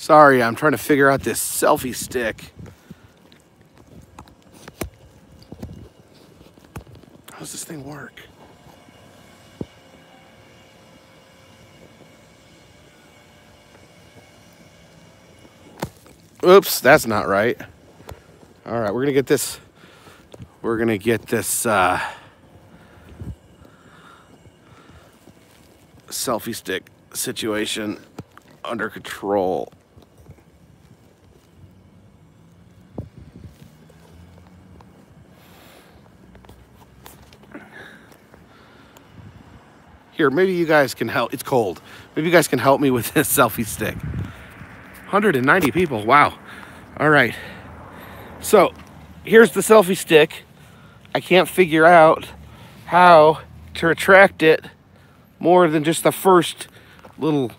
Sorry, I'm trying to figure out this selfie stick. How does this thing work? Oops, that's not right. All right, we're gonna get this. We're gonna get this selfie stick situation under control. Here, maybe you guys can help. It's cold. Maybe you guys can help me with this selfie stick. 190 people, wow. All right, so here's the selfie stick. I can't figure out how to retract it more than just the first little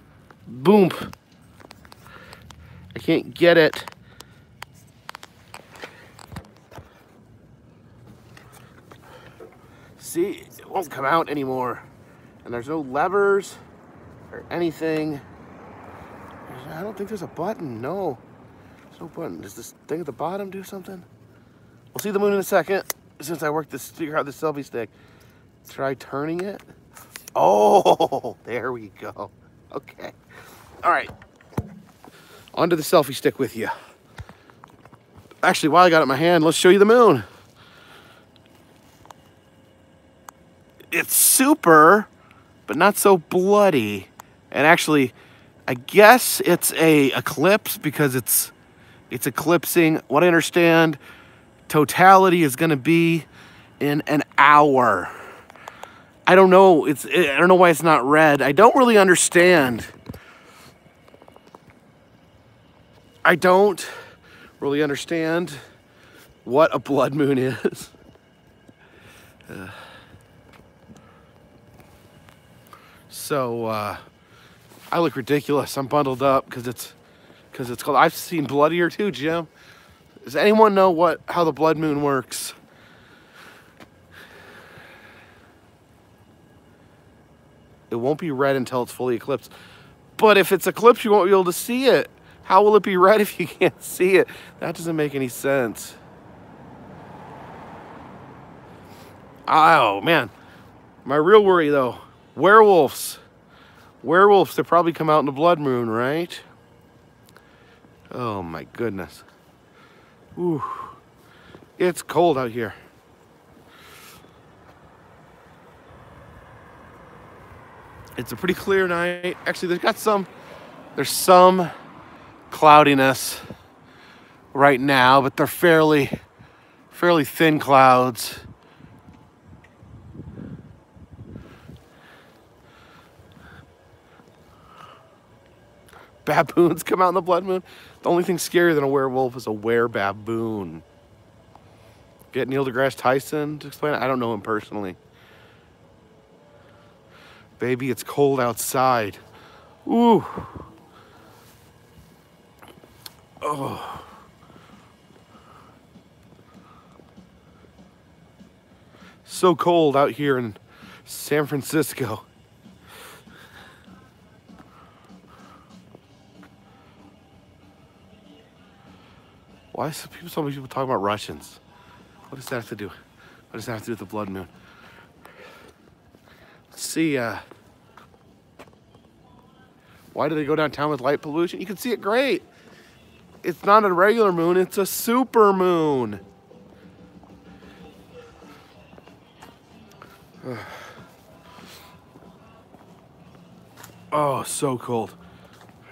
boom. I can't get it. See, it won't come out anymore. And there's no levers or anything. I don't think there's a button, no. There's no button. Does this thing at the bottom do something? We'll see the moon in a second, since I worked this, figure out the selfie stick. Try turning it. Oh, there we go. Okay. All right. Onto the selfie stick with you. Actually, while I got it in my hand, let's show you the moon. It's super, but not so bloody. And actually, I guess it's a eclipse because it's eclipsing. What I understand, totality is going to be in an hour. I don't know. I don't know why it's not red. I don't really understand. I don't really understand what a blood moon is. So I look ridiculous. I'm bundled up because it's cold. I've seen bloodier too, Jim. Does anyone know how the blood moon works? It won't be red until it's fully eclipsed. But if it's eclipsed, you won't be able to see it. How will it be red if you can't see it? That doesn't make any sense. Oh, man. My real worry, though, werewolves. Werewolves, they probably come out in the blood moon, right? Oh, my goodness. Ooh. It's cold out here. It's a pretty clear night. Actually, there's some cloudiness right now, but they're fairly thin clouds. Baboons come out in the blood moon. The only thing scarier than a werewolf is a were-baboon. Get Neil deGrasse Tyson to explain it. I don't know him personally. Baby, it's cold outside. Ooh. Oh. So cold out here in San Francisco. Why is so many people talking about Russians? What does that have to do? What does that have to do with the blood moon? Let's see, why do they go downtown with light pollution? You can see it great. It's not a regular moon, it's a super moon. Oh, so cold.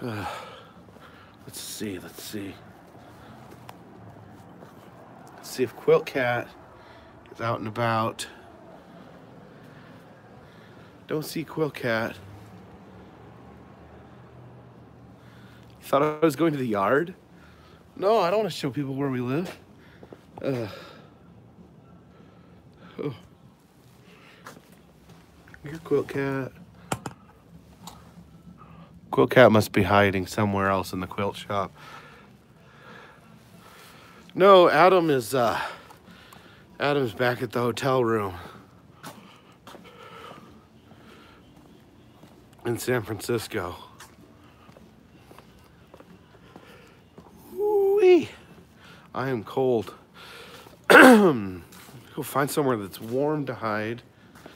Let's see. Let's see if Quilt Cat is out and about. Don't see Quilt Cat. You thought I was going to the yard? No, I don't want to show people where we live. Oh. Here, Quilt Cat. Quilt Cat must be hiding somewhere else in the quilt shop. No, Adam's back at the hotel room in San Francisco. I am cold. Go find somewhere that's warm to hide.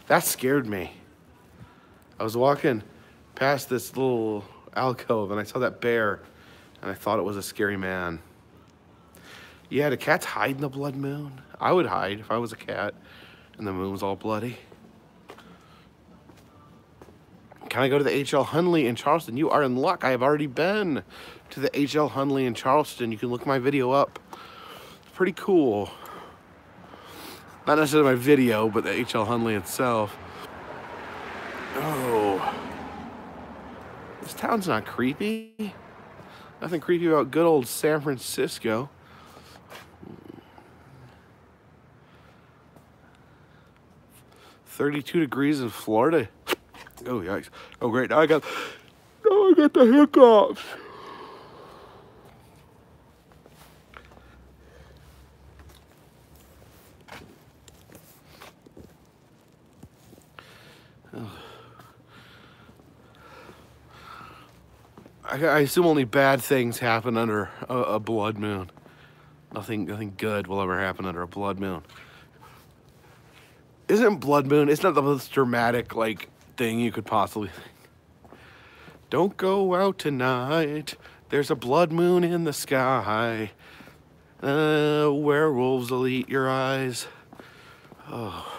That scared me. I was walking past this little alcove and I saw that bear and I thought it was a scary man. Yeah, do cats hide in the blood moon? I would hide if I was a cat and the moon was all bloody. Can I go to the H.L. Hunley in Charleston? You are in luck. I have already been to the H.L. Hunley in Charleston. You can look my video up. It's pretty cool. Not necessarily my video, but the H.L. Hunley itself. Oh. This town's not creepy. Nothing creepy about good old San Francisco. $32 degrees in Florida. Oh, yikes. Oh, great. Now I got the hiccups. I assume only bad things happen under a blood moon. Nothing good will ever happen under a blood moon. Isn't blood moon, it's not the most dramatic, like, thing you could possibly think. Don't go out tonight. There's a blood moon in the sky. Werewolves will eat your eyes. Oh.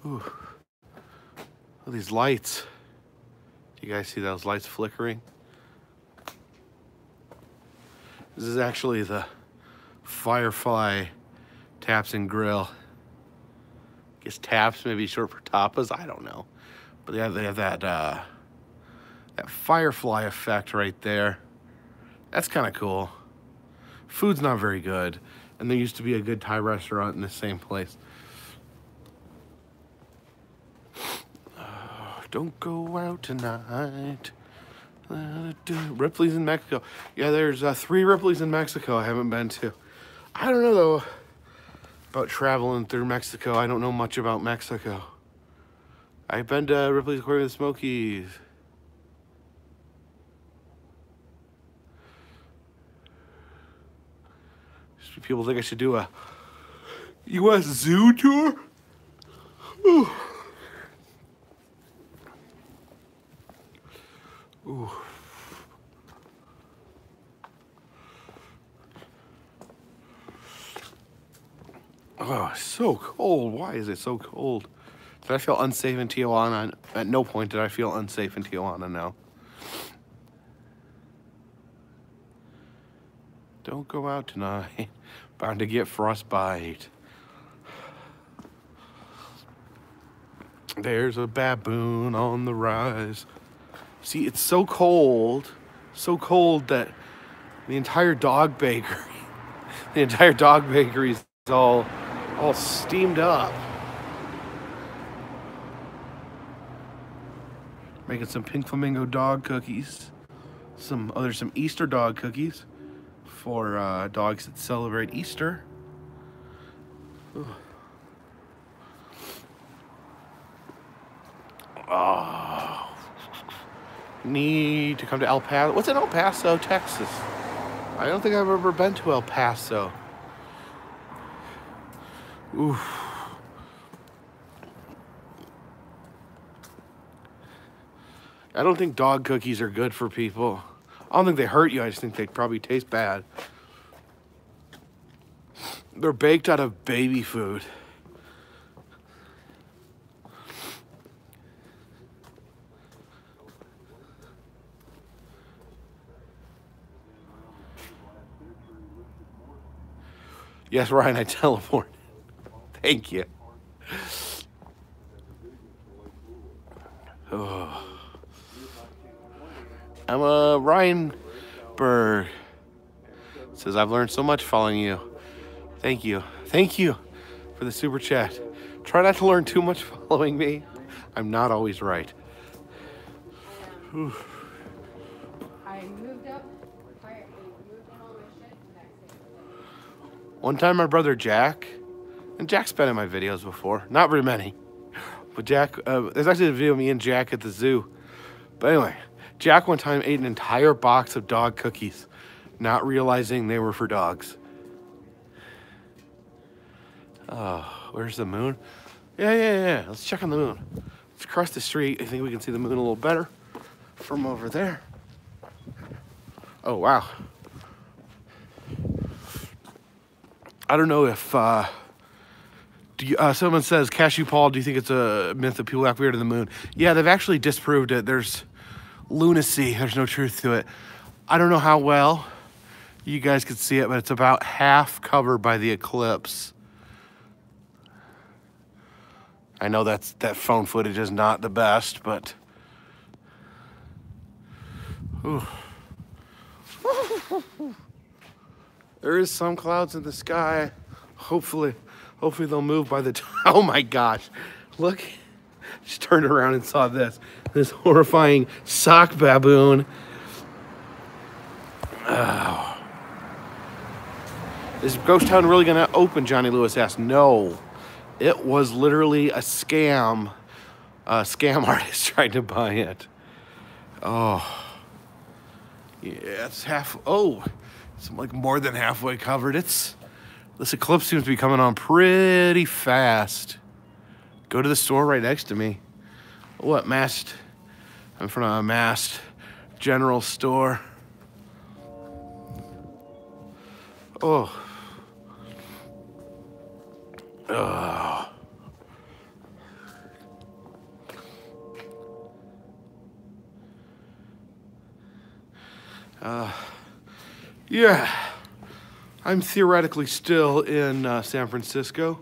Ooh. Oh, these lights. Do you guys see those lights flickering? This is actually the Firefly Taps and Grill. I guess taps maybe short for tapas, I don't know. But yeah, they have that that firefly effect right there. That's kind of cool. Food's not very good, and there used to be a good Thai restaurant in the same place. Don't go out tonight. Ripley's in Mexico. Yeah, there's 3 Ripley's in Mexico I haven't been to. I don't know, though, about traveling through Mexico. I don't know much about Mexico. I've been to Ripley's Aquarium of the Smokies. People think I should do a U.S. zoo tour? Ooh. Ooh. Oh, so cold. Why is it so cold? Did I feel unsafe in Tijuana? At no point did I feel unsafe in Tijuana, no. Don't go out tonight. Bound to get frostbite. There's a baboon on the rise. See, it's so cold that the entire dog bakery, is all steamed up. Making some pink flamingo dog cookies, some Easter dog cookies for dogs that celebrate Easter. Ugh. Oh. Need to come to El Paso. What's in El Paso, Texas? I don't think I've ever been to El Paso. Oof. I don't think dog cookies are good for people. I don't think they hurt you. I just think they probably taste bad. They're baked out of baby food. Yes, Ryan, I teleported. Thank you. Oh. I'm a Ryan Berg. Says, I've learned so much following you. Thank you. Thank you for the super chat. Try not to learn too much following me. I'm not always right. Whew. One time my brother Jack, and Jack's been in my videos before, not very many, But Jack, there's actually a video of me and Jack at the zoo. But anyway, Jack one time ate an entire box of dog cookies, not realizing they were for dogs. Oh, where's the moon? Yeah. Let's check on the moon. Let's cross the street. I think we can see the moon a little better from over there. Oh, wow. I don't know if, someone says, Cashew Paul, do you think it's a myth that people act weird in the moon? Yeah, they've actually disproved it. There's lunacy. There's no truth to it. I don't know how well you guys could see it, but it's about half covered by the eclipse. I know that phone footage is not the best, but... Ooh. There is some clouds in the sky. Hopefully they'll move by the time. Oh my gosh, look. Just turned around and saw this horrifying sock baboon. Oh. Is Ghost Town really gonna open? Johnny Lewis asked. No, it was literally a scam. A scam artist tried to buy it. Oh, yeah, it's it's like more than halfway covered. This eclipse seems to be coming on pretty fast. Go to the store right next to me. What, Mast? I'm in front of a Mast general store. Oh. Yeah, I'm theoretically still in San Francisco.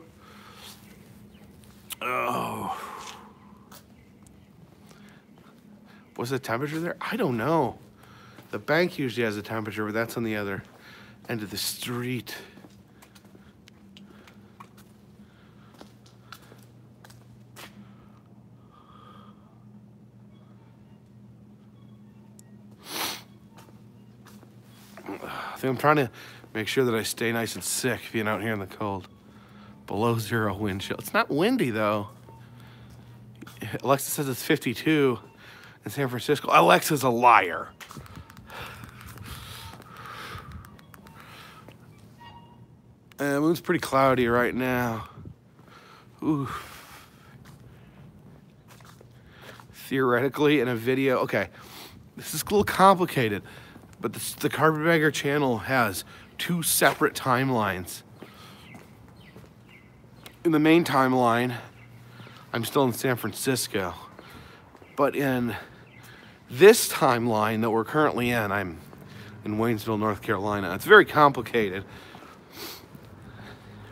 Oh. What's the temperature there? I don't know. The bank usually has a temperature, but that's on the other end of the street. I think I'm trying to make sure that I stay nice and sick being out here in the cold. Below 0 wind chill. It's not windy though. Alexa says it's 52 in San Francisco. Alexa's a liar. And the moon's pretty cloudy right now. Ooh. Theoretically in a video, okay, this is a little complicated, but the Carpetbagger channel has 2 separate timelines. In the main timeline, I'm still in San Francisco, but in this timeline that we're currently in, I'm in Waynesville, North Carolina. It's very complicated,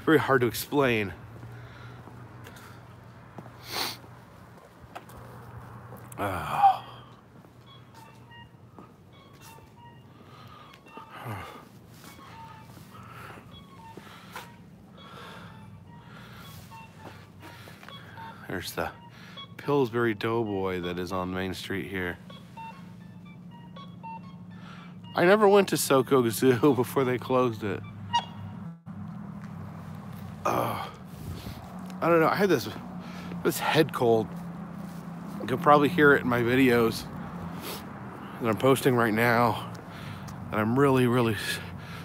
very hard to explain. There's the Pillsbury Doughboy that is on Main Street here. I never went to Soko Zoo before they closed it. I don't know, I had this head cold. You can probably hear it in my videos that I'm posting right now. And I'm really, really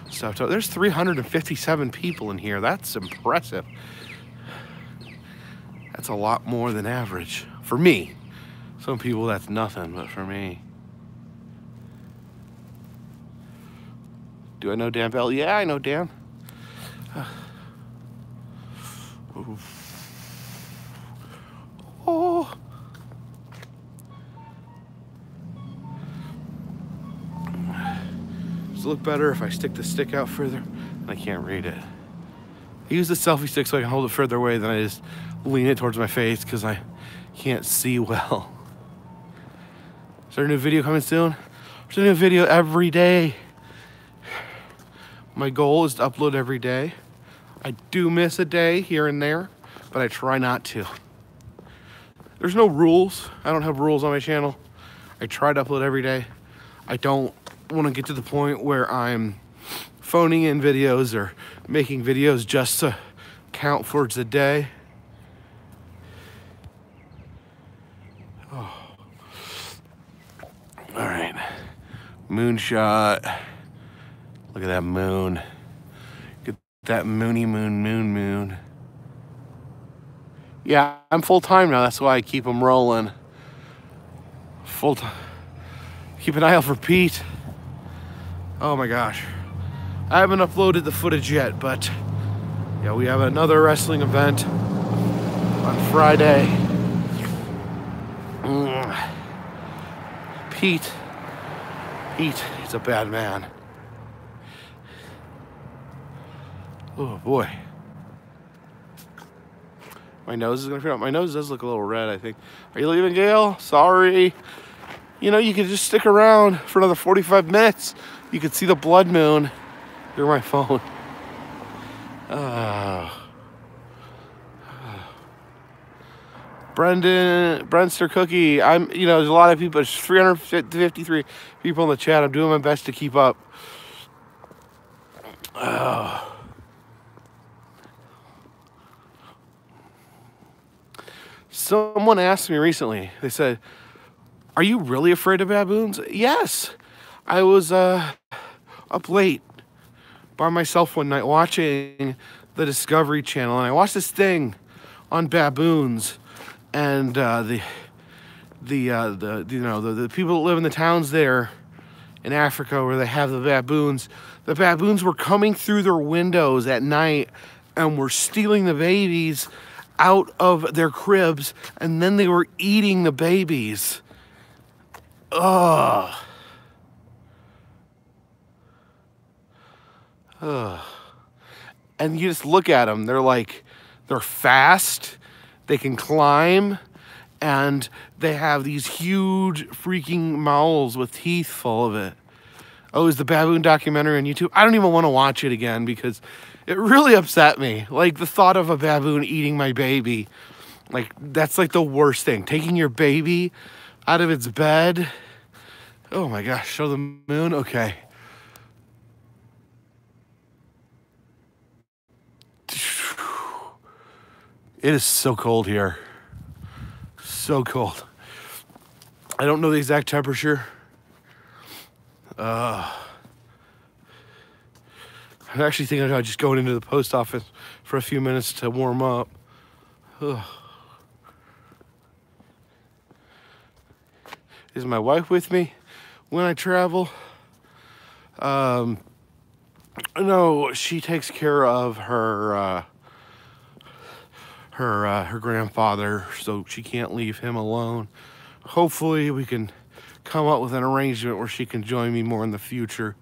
stuffed up. There's 357 people in here. That's impressive. That's a lot more than average for me. Some people that's nothing, but for me. Do I know Dan Bell? Yeah, I know Dan. Oh. Does it look better if I stick the stick out further? I can't read it. I use the selfie stick so I can hold it further away, then I just lean it towards my face because I can't see well. Is there a new video coming soon? There's a new video every day. My goal is to upload every day. I do miss a day here and there, but I try not to. There's no rules. I don't have rules on my channel. I try to upload every day. I don't want to get to the point where I'm phoning in videos or making videos just to count towards the day. Moonshot. Look at that moon. Get that moony moon. Yeah, I'm full-time now. That's why I keep them rolling. Full-time. Keep an eye out for Pete. Oh my gosh. I haven't uploaded the footage yet, but yeah, we have another wrestling event on Friday. Pete, he's a bad man. Oh boy. My nose is gonna feel. My nose does look a little red, I think. Are you leaving, Gail? Sorry. You know, you could just stick around for another 45 minutes. You could see the blood moon through my phone. Brentster Cookie. There's a lot of people. There's 353 people in the chat. I'm doing my best to keep up. Someone asked me recently, they said, are you really afraid of baboons? Yes. I was up late by myself one night watching the Discovery Channel, and I watched this thing on baboons, and the people that live in the towns there in Africa where they have the baboons were coming through their windows at night and were stealing the babies out of their cribs, and then they were eating the babies. Ugh. And you just look at them, they're fast, they can climb, and they have these huge freaking mouths with teeth full of it. Oh, is the baboon documentary on YouTube? I don't even want to watch it again because it really upset me. Like, the thought of a baboon eating my baby, like, that's like the worst thing. Taking your baby out of its bed. Oh my gosh, show the moon? Okay. It is so cold here. So cold. I don't know the exact temperature. I'm actually thinking about just going into the post office for a few minutes to warm up. Ugh. Is my wife with me when I travel? No, she takes care of her grandfather, so she can't leave him alone. Hopefully we can come up with an arrangement where she can join me more in the future.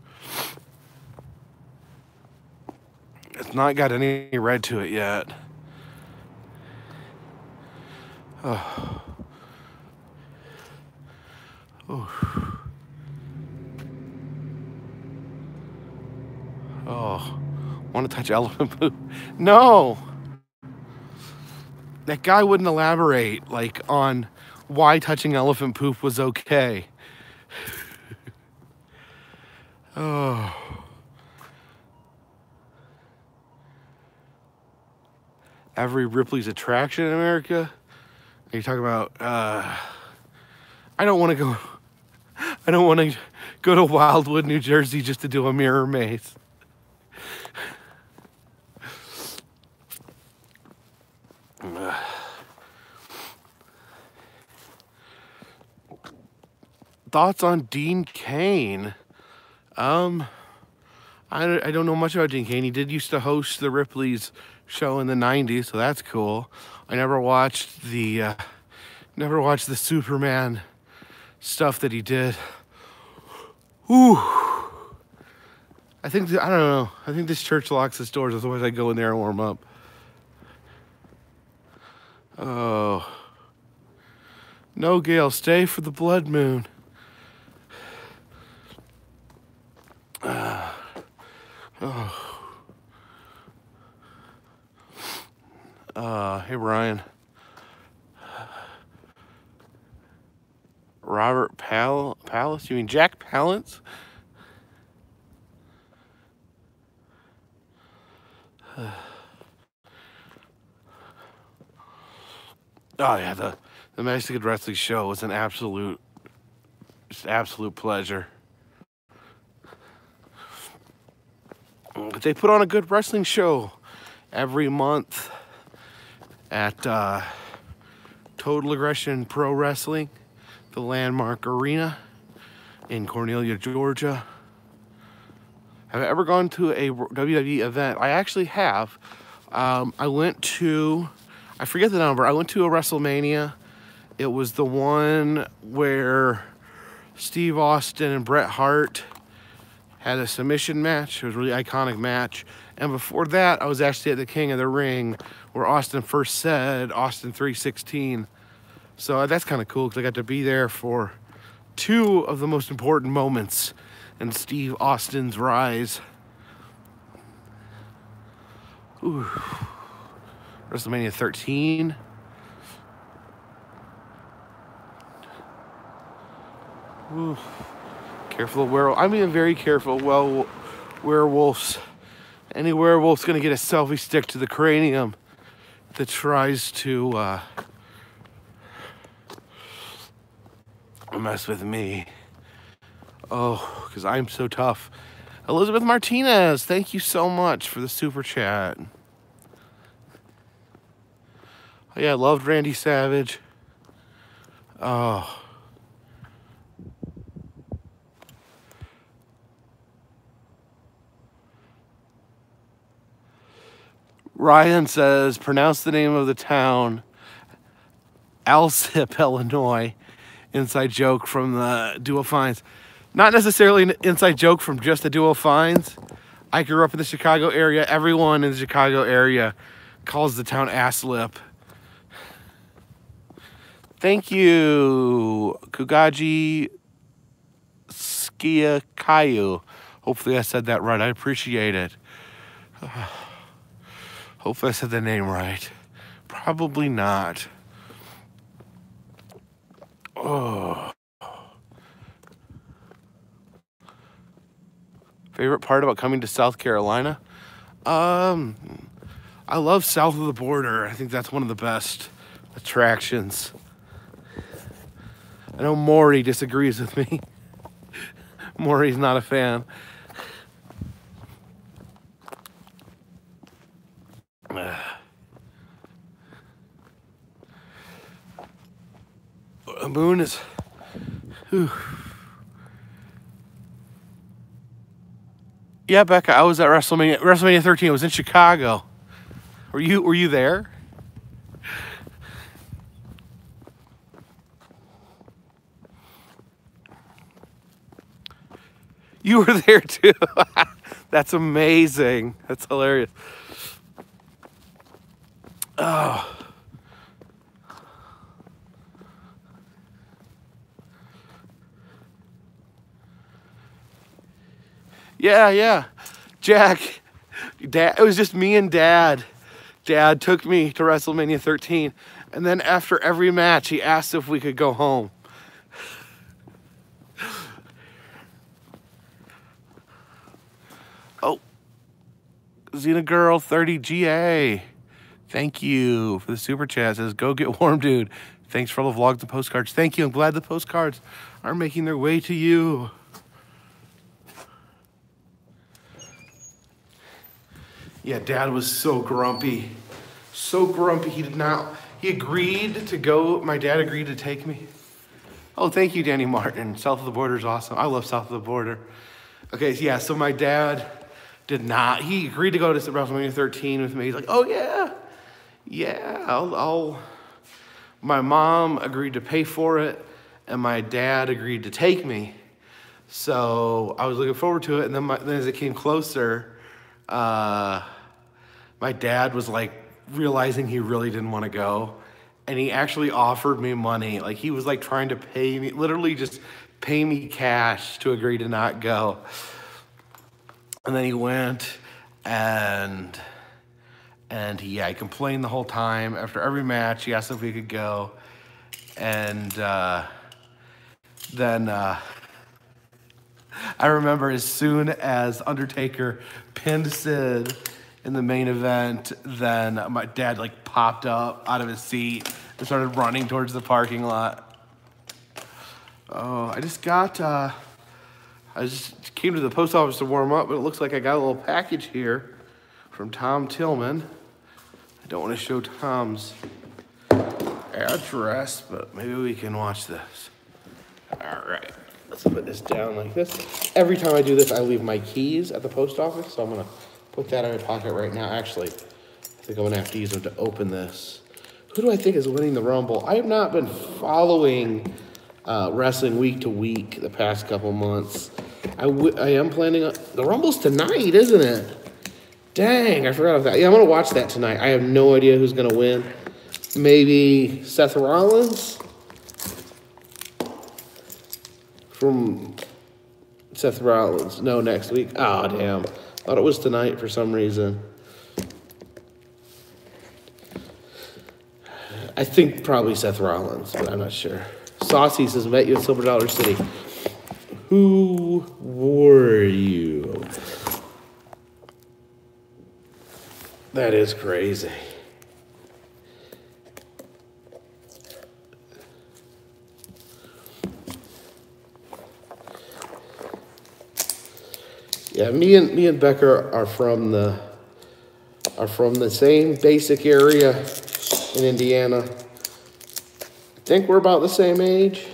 It's not got any red to it yet. Oh. Oh. Want to touch elephant poop? No! That guy wouldn't elaborate, on why touching elephant poop was okay. Oh. Every Ripley's attraction in America? Are you talking about, I don't want to go to Wildwood, New Jersey just to do a mirror maze. Thoughts on Dean Cain? I don't know much about Dean Cain. He did used to host the Ripley's show in the 90s, so that's cool. I never watched the Superman stuff that he did. Ooh. I don't know. I think this church locks its doors, otherwise I go in there and warm up. Oh. No, Gail, stay for the blood moon. Hey, Brian. Robert Palace? You mean Jack Palance? Oh, yeah, the Mexican wrestling show was an absolute pleasure. They put on a good wrestling show every month at Total Aggression Pro Wrestling, the Landmark Arena in Cornelia, Georgia. Have I ever gone to a WWE event? I actually have. I went to, I forget the number, I went to a WrestleMania. It was the one where Steve Austin and Bret Hart had a submission match. It was a really iconic match. And before that, I was actually at the King of the Ring, where Austin first said Austin 316. So that's kind of cool, because I got to be there for two of the most important moments in Steve Austin's rise. Ooh. WrestleMania 13. Ooh. Careful of werewolves. I'm being very careful. Well, werewolves. Any werewolf's gonna get a selfie stick to the cranium that tries to mess with me. Oh, because I'm so tough. Elizabeth Martinez, thank you so much for the super chat. Oh yeah, I loved Randy Savage. Oh. Ryan says, pronounce the name of the town, Alsip, Illinois. Inside joke from the Duo Finds. Not necessarily an inside joke from just the Duo Finds. I grew up in the Chicago area. Everyone in the Chicago area calls the town Aslip. Thank you, Kugaji Skiakayu. Hopefully I said that right. I appreciate it. Hopefully I said the name right. Probably not. Oh. Favorite part about coming to South Carolina? I love south of the border. I think that's one of the best attractions. I know Maury disagrees with me. Maury's not a fan. The moon is... Whew. Yeah, Becca, I was at WrestleMania 13. I was in Chicago. Were you there? You were there too. That's amazing. That's hilarious. Oh. Yeah. Jack, Dad, it was just me and Dad. Dad took me to WrestleMania 13, and then after every match, he asked if we could go home. Oh, Xena Girl 30 GA. Thank you for the super chat. It says, go get warm, dude. Thanks for all the vlogs and postcards. Thank you. I'm glad the postcards are making their way to you. Yeah, Dad was so grumpy. So grumpy. He agreed to go. My dad agreed to take me. Oh, thank you, Danny Martin. South of the border is awesome. I love South of the border. Okay, yeah, so my dad did not. He agreed to go to WrestleMania 13 with me. He's like, oh, yeah, I'll. My mom agreed to pay for it, and my dad agreed to take me. So I was looking forward to it, and then as it came closer, my dad was like realizing he really didn't want to go, and he actually offered me money. Like he was like trying to pay me, literally just pay me cash to agree to not go. And then he went, and he complained the whole time. After every match, he asked if we could go, and then I remember as soon as Undertaker pinned Sid in the main event, then my dad like popped up out of his seat and started running towards the parking lot. Oh, I just got I just came to the post office to warm up, but it looks like I got a little package here from Tom Tillman. I don't want to show Tom's address, but maybe we can watch this. All right, let's put this down like this. Every time I do this, I leave my keys at the post office, so I'm gonna put that in my pocket right now. Actually, I think I'm gonna have to use them to open this. Who do I think is winning the Rumble? I have not been following wrestling week to week the past couple months. I am planning on, the Rumble's tonight, isn't it? Dang, I forgot about that. Yeah, I'm gonna watch that tonight. I have no idea who's gonna win. Maybe Seth Rollins? From Seth Rollins. No, next week. Oh, damn. Thought it was tonight for some reason. I think probably Seth Rollins, but I'm not sure. Saucy says, met you at Silver Dollar City. Who were you? That is crazy. Yeah, me and Becker are from the same basic area in Indiana. I think we're about the same age.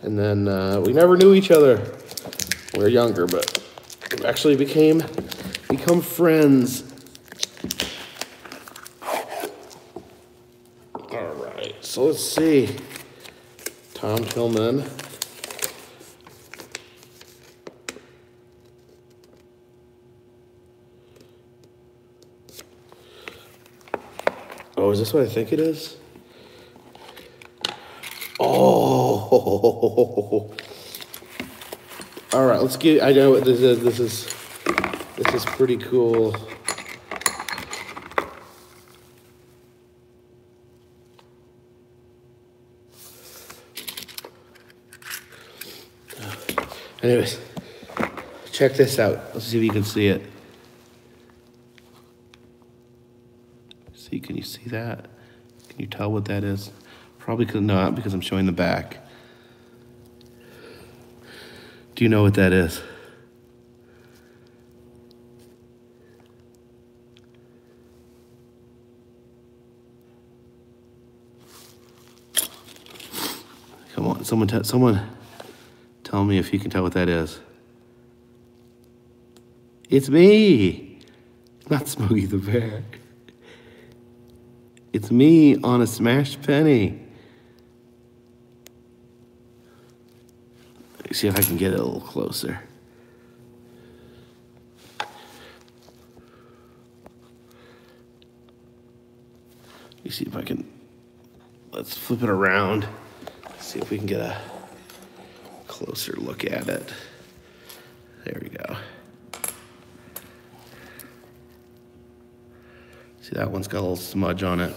And then we never knew each other. We were younger, but we actually become friends. All right, so let's see. Tom Tillman. Oh, is this what I think it is? Oh. All right, let's get, I know what this is. This is pretty cool. Anyways, check this out. Let's see if you can see it. See, can you see that? Can you tell what that is? Probably not, because I'm showing the back. Do you know what that is? Come on, someone tell me if you can tell what that is. It's me, not Smokey the Bear. It's me on a smashed penny. Let me see if I can get it a little closer. Let me see if I can, let's flip it around. See if we can get a closer look at it. There we go. See, that one's got a little smudge on it.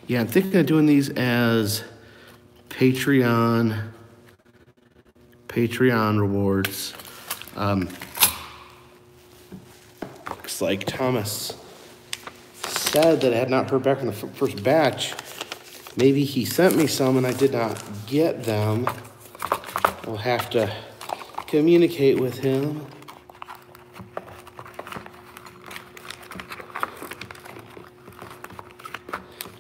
Yeah, I'm thinking of doing these as Patreon rewards. Looks like Thomas said that I had not heard back from the first batch. Maybe he sent me some and I did not get them. I'll have to communicate with him.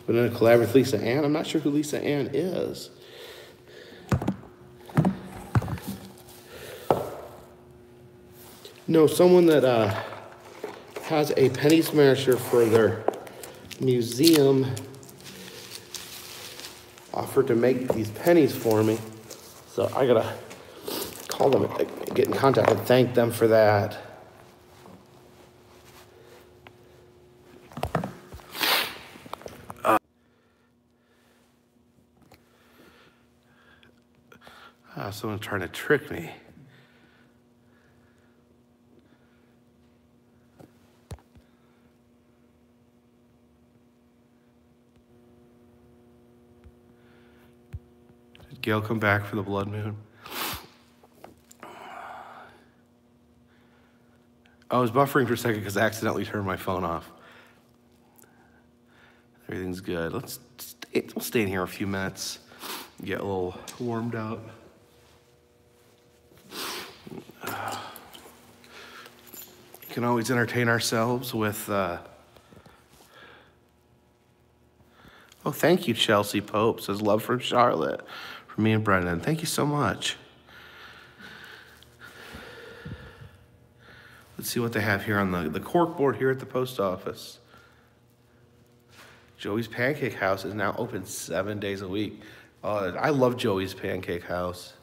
But in a collab with Lisa Ann. I'm not sure who Lisa Ann is. No, someone that has a penny smasher for their museum offered to make these pennies for me. So I gotta call them, get in contact and thank them for that. Someone's trying to trick me. Gail, come back for the blood moon. I was buffering for a second because I accidentally turned my phone off. Everything's good. We'll stay in here a few minutes, get a little warmed up. We can always entertain ourselves with, oh, thank you, Chelsea Pope. Says love from Charlotte, from me and Brendan. Thank you so much. Let's see what they have here on the cork board here at the post office. Joey's Pancake House is now open 7 days a week. I love Joey's Pancake House.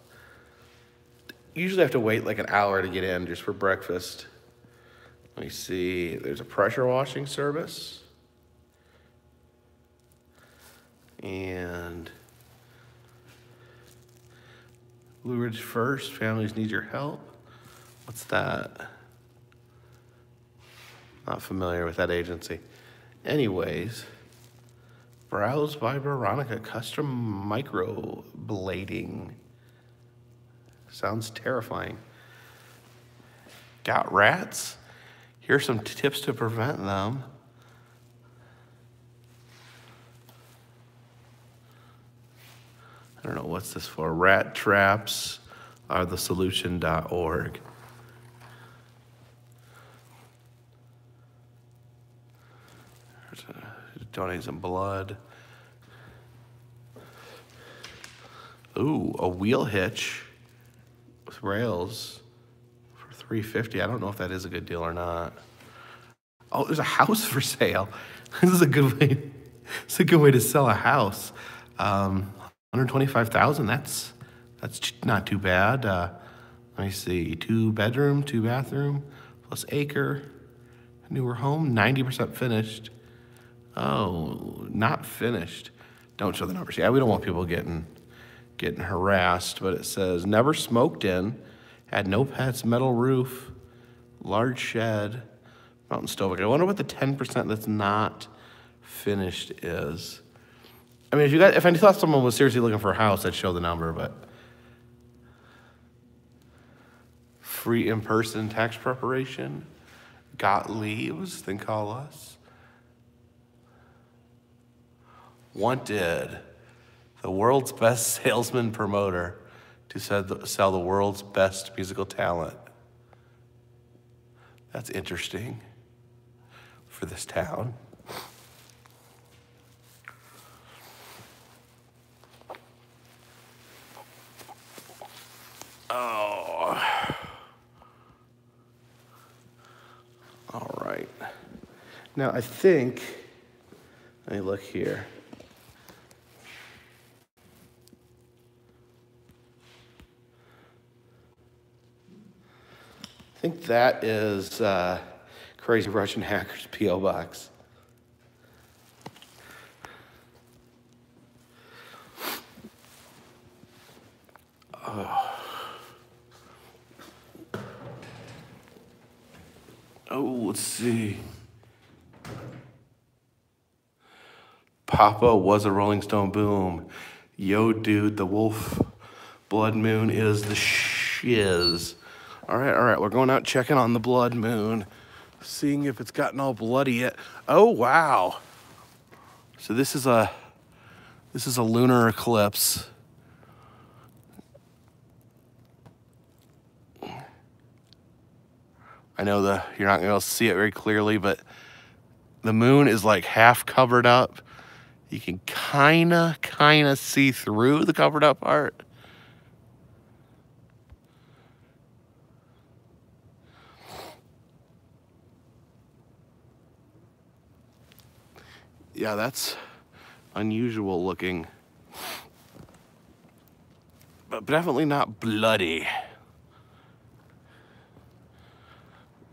Usually have to wait like an hour to get in just for breakfast. Let me see, there's a pressure washing service. And Blue Ridge First, families need your help. What's that? Not familiar with that agency. Anyways, Browse by Veronica, custom micro blading. Sounds terrifying. Got rats? Here's some tips to prevent them. I don't know what's this for. Rat traps are the solution.org. Donate some blood. Ooh, a wheel hitch with rails for $3.50. I don't know if that is a good deal or not. Oh, there's a house for sale. This is a good way. It's a good way to sell a house. $125,000. That's not too bad. Let me see. 2 bedroom, 2 bathroom, plus acre. Newer home, 90% finished. Oh, not finished. Don't show the numbers. Yeah, we don't want people getting harassed, but it says never smoked in, had no pets, metal roof, large shed, mountain stove. I wonder what the 10% that's not finished is. I mean, if I thought someone was seriously looking for a house, I'd show the number, but free in-person tax preparation, got leaves, then call us. Wanted, the world's best salesman promoter to sell the world's best musical talent. That's interesting for this town. Oh. All right. Now I think, let me look here. I think that is Crazy Russian Hacker's P.O. Box. Oh, let's see. Papa was a Rolling Stone boom. Yo, dude, the wolf blood moon is the shiz. All right, we're going out checking on the blood moon, seeing if it's gotten all bloody yet. Oh, wow. So this is a lunar eclipse. I know you're not gonna see it very clearly, but the moon is like half covered up. You can kinda see through the covered up part. Yeah, that's unusual looking, but definitely not bloody.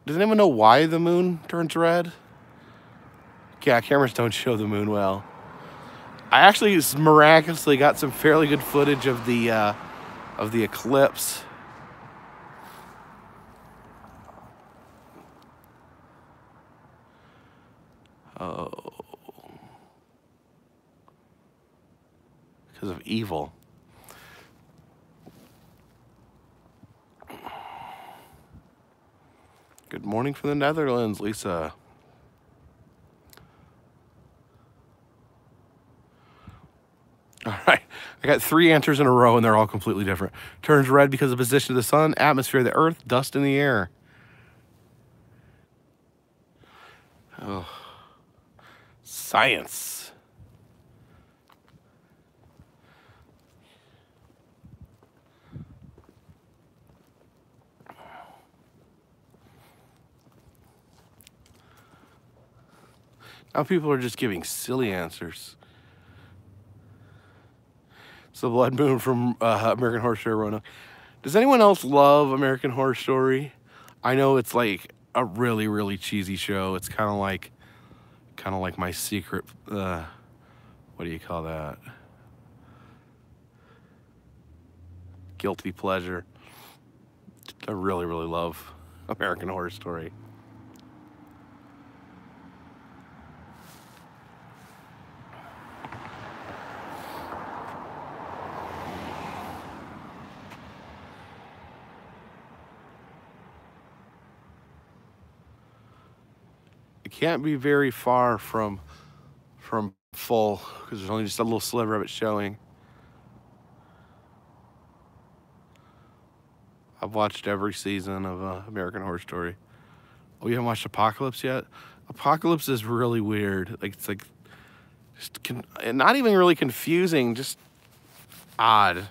Does anyone know why the moon turns red? Yeah, cameras don't show the moon well. I actually miraculously got some fairly good footage of the eclipse. Oh. Because of evil. Morning from the Netherlands, Lisa. All right, I got 3 answers in a row, and they're all completely different. Turns red because of the position of the sun, atmosphere of the earth, dust in the air. Oh, science. Now people are just giving silly answers. It's the Blood Moon from American Horror Story Roanoke. Does anyone else love American Horror Story? I know it's like a really, really cheesy show. It's kind of like my secret, what do you call that? Guilty pleasure. I really, really love American Horror Story. It can't be very far from full because there's only just a little sliver of it showing. I've watched every season of American Horror Story. Oh, you haven't watched Apocalypse yet? Apocalypse is really weird. Like it's like just not even really confusing, just odd.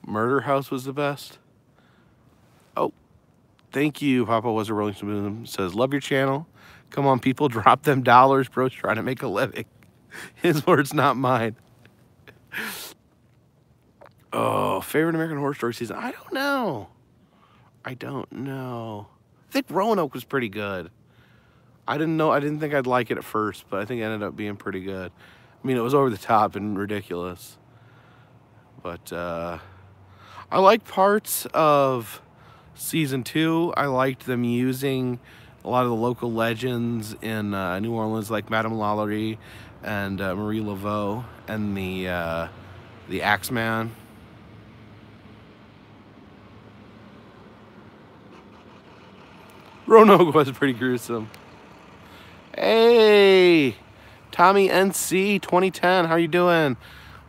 Murder House was the best. Oh, thank you. Papa was a Rolling Stone. Says, love your channel. Come on, people, drop them dollars. Bro's trying to make a living. His words, not mine. Oh, favorite American Horror Story season? I don't know. I think Roanoke was pretty good. I didn't think I'd like it at first, but I think it ended up being pretty good. I mean, it was over the top and ridiculous. But I like parts of season 2. I liked them using a lot of the local legends in New Orleans, like Madame Lalaurie and Marie Laveau and the Axeman. Roanoke was pretty gruesome. Hey, Tommy NC 2010, how you doing?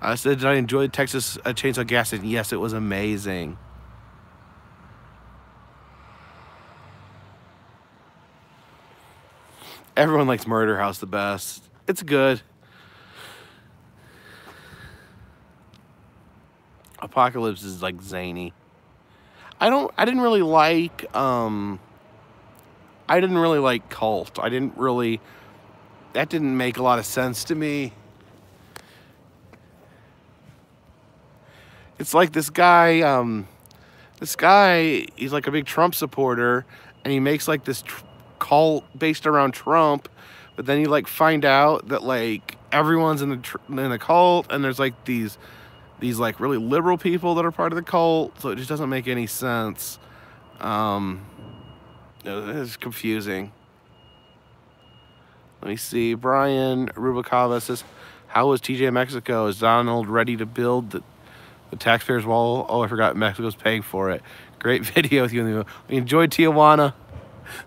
I said, did I enjoy Texas Chainsaw Gas Station? Yes, it was amazing. Everyone likes Murder House the best. It's good. Apocalypse is like zany. I didn't really like Cult. That didn't make a lot of sense to me. It's like this guy, he's like a big Trump supporter, and he makes like this cult based around Trump, but then you like find out that like everyone's in the cult, and there's like these like really liberal people that are part of the cult, so it just doesn't make any sense. It's confusing. Let me see. Brian Rubicava says, how is TJ Mexico? Is Donald ready to build the taxpayers wall? Oh, I forgot Mexico's paying for it. Great video with you. We enjoyed Tijuana.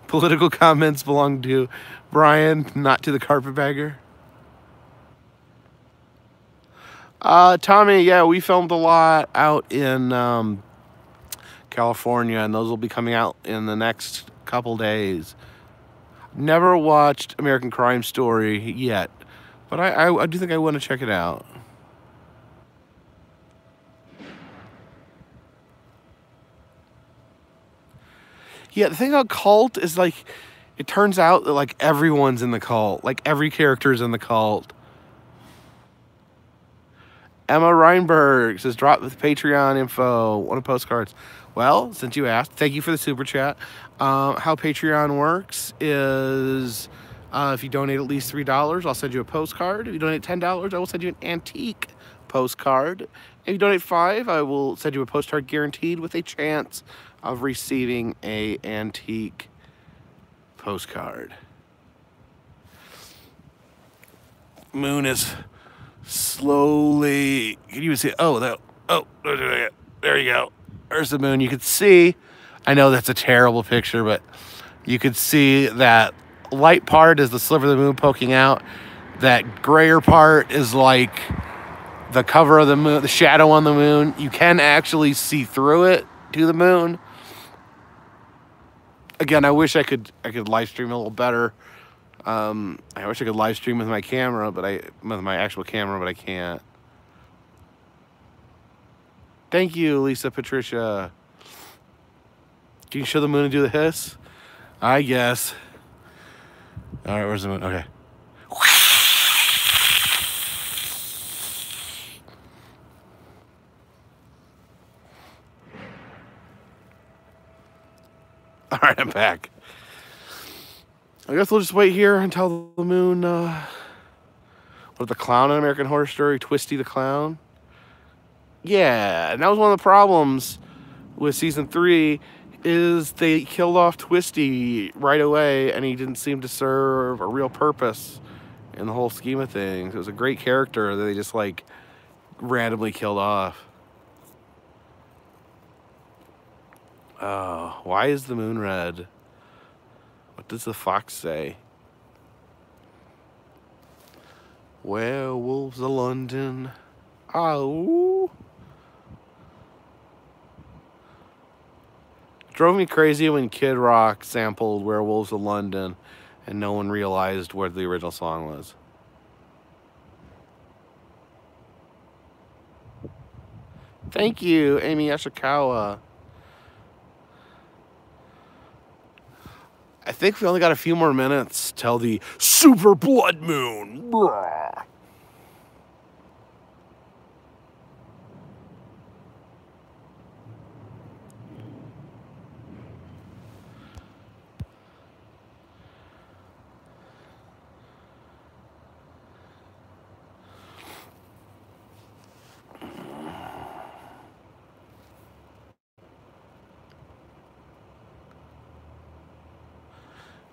Political comments belong to Brian, not to the Carpetbagger. Tommy, yeah, we filmed a lot out in California, and those will be coming out in the next couple days. Never watched American Crime Story yet, but I do think I want to check it out. Yeah, the thing about Cult is like, it turns out that like everyone's in the cult. Like every character is in the cult. Emma Reinberg says, drop the Patreon info, one of postcards. Well, since you asked, thank you for the super chat. How Patreon works is if you donate at least $3, I'll send you a postcard. If you donate $10, I will send you an antique postcard. If you donate $5, I will send you a postcard guaranteed with a chance of receiving a antique postcard. Moon is slowly. Can you even see? Oh, there you go. There's the moon. You can see. I know that's a terrible picture, but you could see that light part is the sliver of the moon poking out. That grayer part is like the cover of the moon, the shadow on the moon. You can actually see through it to the moon. Again, I wish I could live stream a little better. I wish I could live stream with my camera, with my actual camera, but I can't. Thank you, Lisa Patricia. Can you show the moon and do the hiss? I guess. All right, where's the moon? Okay. All right, I'm back. I guess we'll just wait here until the moon, what, the clown in American Horror Story, Twisty the Clown? Yeah, and that was one of the problems with season 3, is they killed off Twisty right away, and he didn't seem to serve a real purpose in the whole scheme of things. It was a great character that they just, like, randomly killed off. Oh, why is the moon red? What does the fox say? Werewolves of London. Oh. Drove me crazy when Kid Rock sampled Werewolves of London and no one realized what the original song was. Thank you, Amy Ashikawa. I think we only got a few more minutes till the super blood moon. Blah.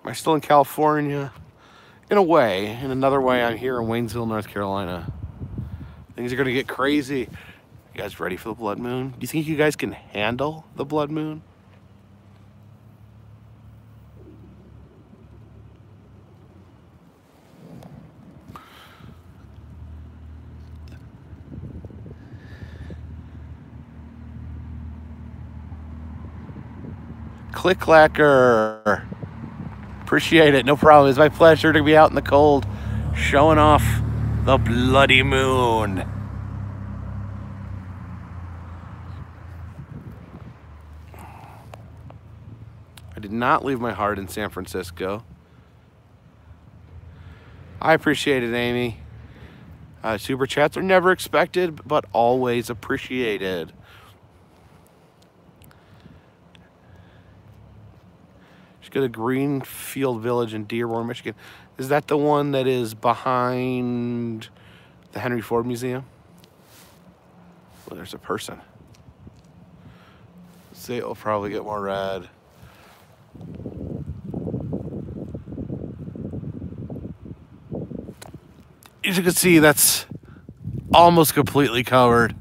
Am I still in California? In a way. In another way, I'm here in Waynesville, North Carolina. Things are going to get crazy. You guys ready for the blood moon? Do you think you guys can handle the blood moon? Click-clacker. Appreciate it. No problem. It's my pleasure to be out in the cold showing off the bloody moon. I did not leave my heart in San Francisco. I appreciate it, Amy. Super chats are never expected, but always appreciated. Go to Greenfield Village in Dearborn, Michigan. Is that the one that is behind the Henry Ford Museum? Well, there's a person. See, it'll probably get more red. As you can see, that's almost completely covered.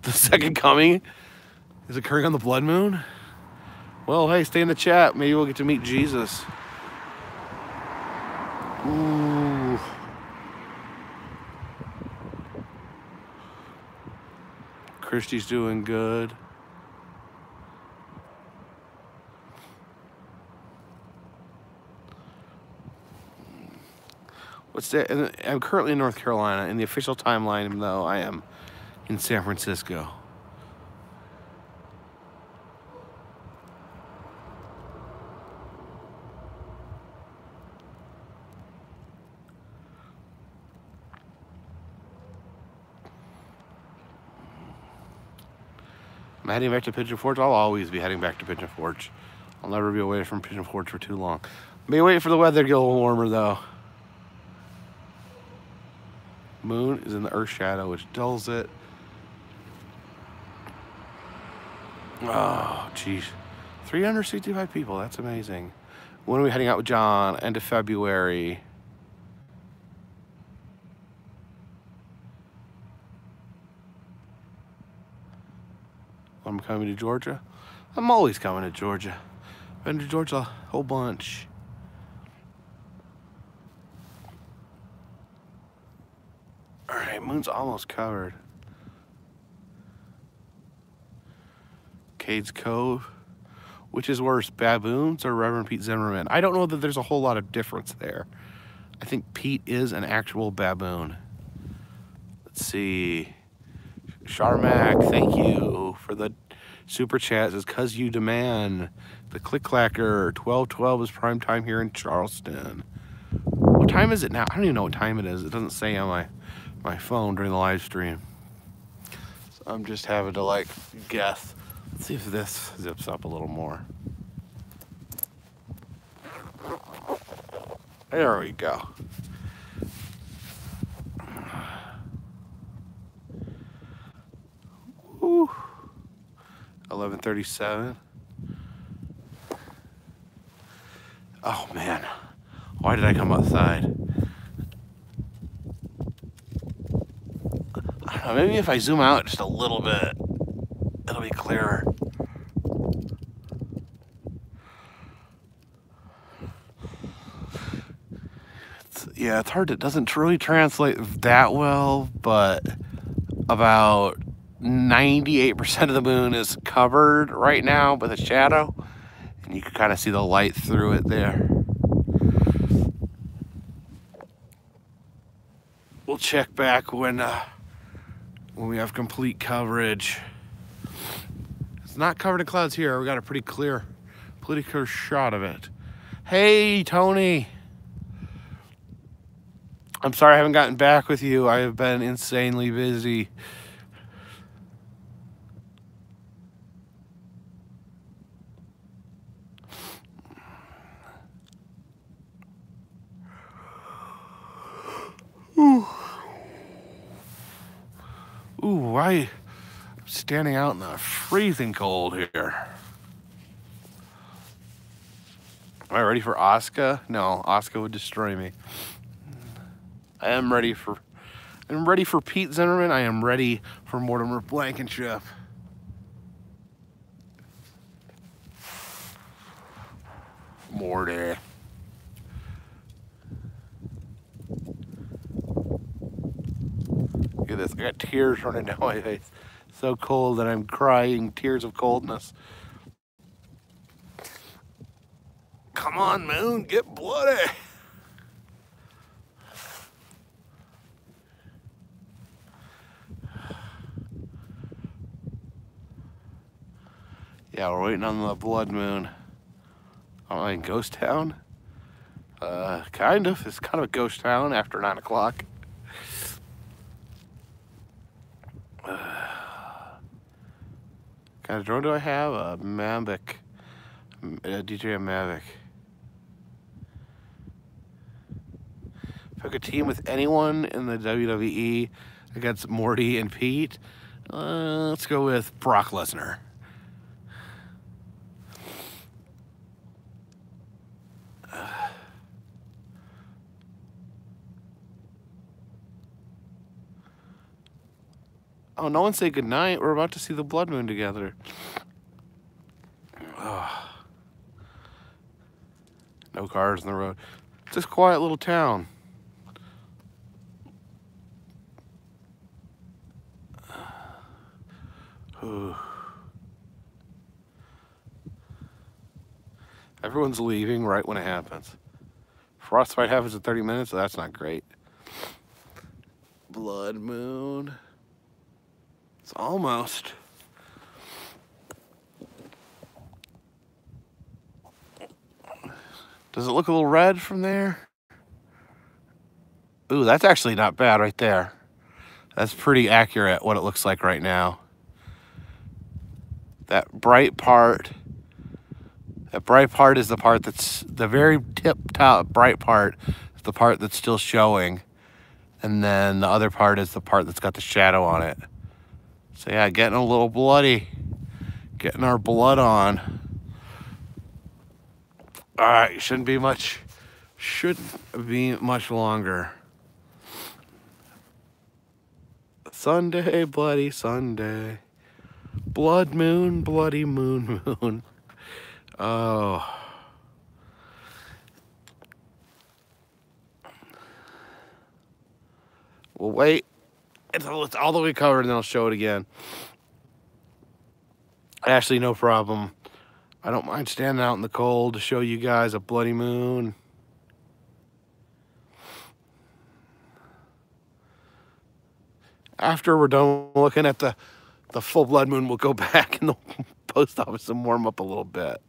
The second coming is occurring on the blood moon? Well, hey, stay in the chat. Maybe we'll get to meet Jesus. Ooh. Christy's doing good. What's that? I'm currently in North Carolina. In the official timeline, though, I am in San Francisco. I'm heading back to Pigeon Forge. I'll always be heading back to Pigeon Forge. I'll never be away from Pigeon Forge for too long. Be waiting for the weather to get a little warmer, though. Moon is in the Earth shadow, which dulls it. Oh, jeez. 365 people. That's amazing. When are we heading out with John? End of February. I'm coming to Georgia. I'm always coming to Georgia. Been to Georgia a whole bunch. All right, moon's almost covered. Cades Cove. Which is worse, baboons or Reverend Pete Zimmerman? I don't know that there's a whole lot of difference there. I think Pete is an actual baboon. Let's see. Sharmac, thank you for the super chat. It says, "'Cause you demand." The Click-Clacker, 12:12 is prime time here in Charleston. What time is it now? I don't even know what time it is. It doesn't say on my phone during the live stream. So I'm just having to like guess. Let's see if this zips up a little more. There we go. Woo. 11:37. Oh man, why did I come outside? I don't know, maybe if I zoom out just a little bit, it'll be clearer. Yeah, it's hard. It doesn't really translate that well, but about 98% of the moon is covered right now with a shadow, and you can kind of see the light through it there. We'll check back when we have complete coverage. It's not covered in clouds here. We got a pretty clear shot of it. Hey, Tony. I'm sorry I haven't gotten back with you. I have been insanely busy. Ooh, I'm standing out in the freezing cold here. Am I ready for Oscar? No, Oscar would destroy me. I am ready for Pete Zimmerman. I am ready for Mortimer Blankenship. Morty. Look at this. I got tears running down my face. So cold that I'm crying tears of coldness. Come on, moon, get bloody. Yeah, we're waiting on the blood moon. Oh, in Ghost Town? Kind of. It's kind of a ghost town after 9 o'clock. Kind of drone do I have? A Mavic. A DJI Mavic. If I could team with anyone in the WWE against Morty and Pete, let's go with Brock Lesnar. Oh, no one say goodnight. We're about to see the blood moon together. Oh. No cars on the road. It's this quiet little town. Everyone's leaving right when it happens. Frostbite happens in 30 minutes, so that's not great. Blood moon. It's almost. Does it look a little red from there? Ooh, that's actually not bad right there. That's pretty accurate what it looks like right now. That bright part is the part that's the very tip top bright part, is the part that's still showing. And then the other part is the part that's got the shadow on it. So yeah, getting a little bloody. Getting our blood on. All right, shouldn't be much longer. Sunday, bloody Sunday. Blood moon, bloody moon, moon. Oh. We'll wait until it's all the way covered and then I'll show it again. Actually, no problem. I don't mind standing out in the cold to show you guys a bloody moon. After we're done looking at the full blood moon, we'll go back in the post office and warm up a little bit.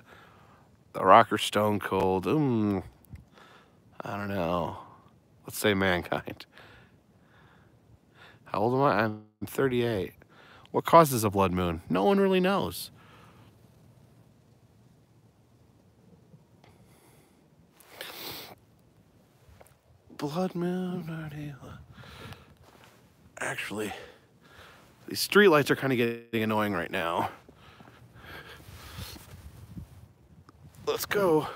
The rocker stone cold. I don't know. Let's say mankind. How old am I? I'm 38. What causes a blood moon? No one really knows. Blood moon. Actually, these street lights are kind of getting annoying right now. Let's go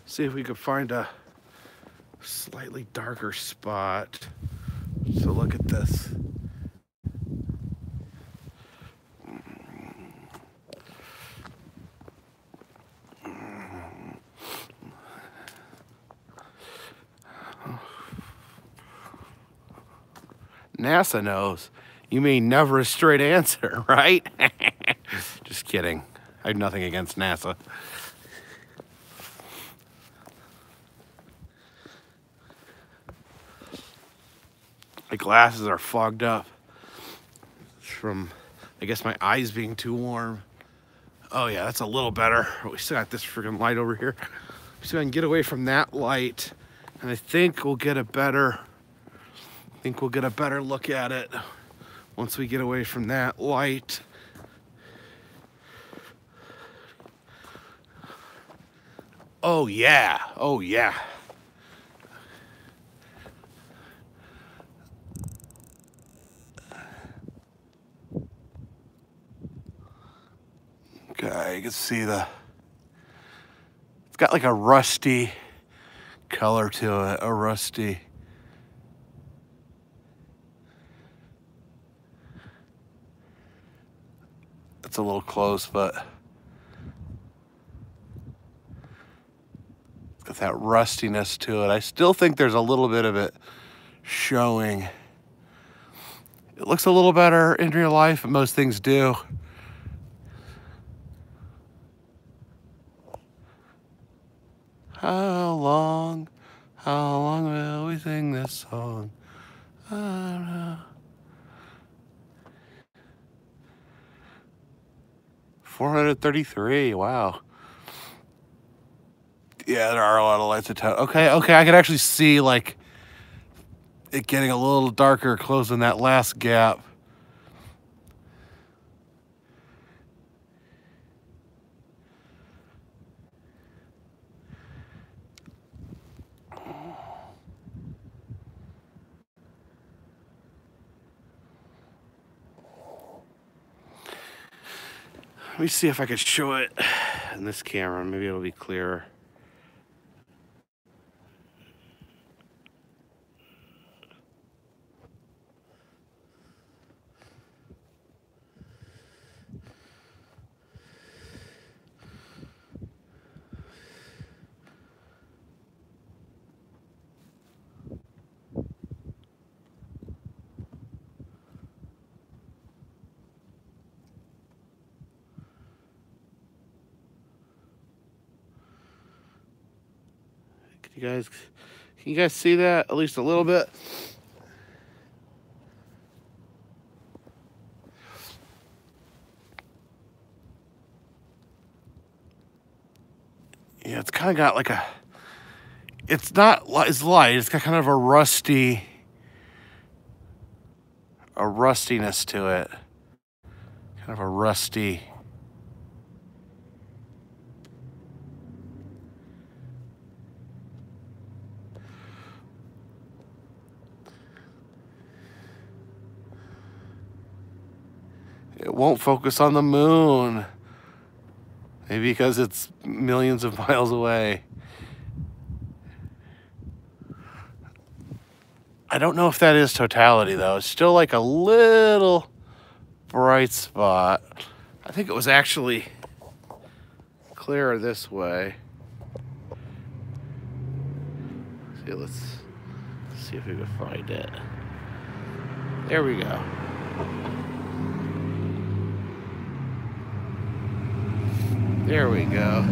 see if we can find a slightly darker spot. So look at this. NASA knows. You mean never a straight answer, right? Just kidding. I have nothing against NASA. My glasses are fogged up from, I guess, my eyes being too warm. Oh yeah, that's a little better. We still got this freaking light over here. So I can get away from that light, and I think we'll get a better look at it once we get away from that light. Oh yeah, oh yeah. Okay, you can see it's got like a rusty color to it, a rusty. It's a little close, but it's got that rustiness to it. I still think there's a little bit of it showing. It looks a little better in real life, but most things do. How long will we sing this song? I don't know. 433, wow. Yeah, there are a lot of lights in town. Okay, I can actually see like it getting a little darker, closing that last gap. Let me see if I can show it in this camera. Maybe it'll be clearer. Can you guys see that at least a little bit? Yeah, it's kind of got like it's not as light, it's got kind of a rustiness to it. Kind of a rusty. It won't focus on the moon. Maybe because it's millions of miles away. I don't know if that is totality though. It's still like a little bright spot. I think it was actually clearer this way. See, let's see if we can find it. There we go. There we go.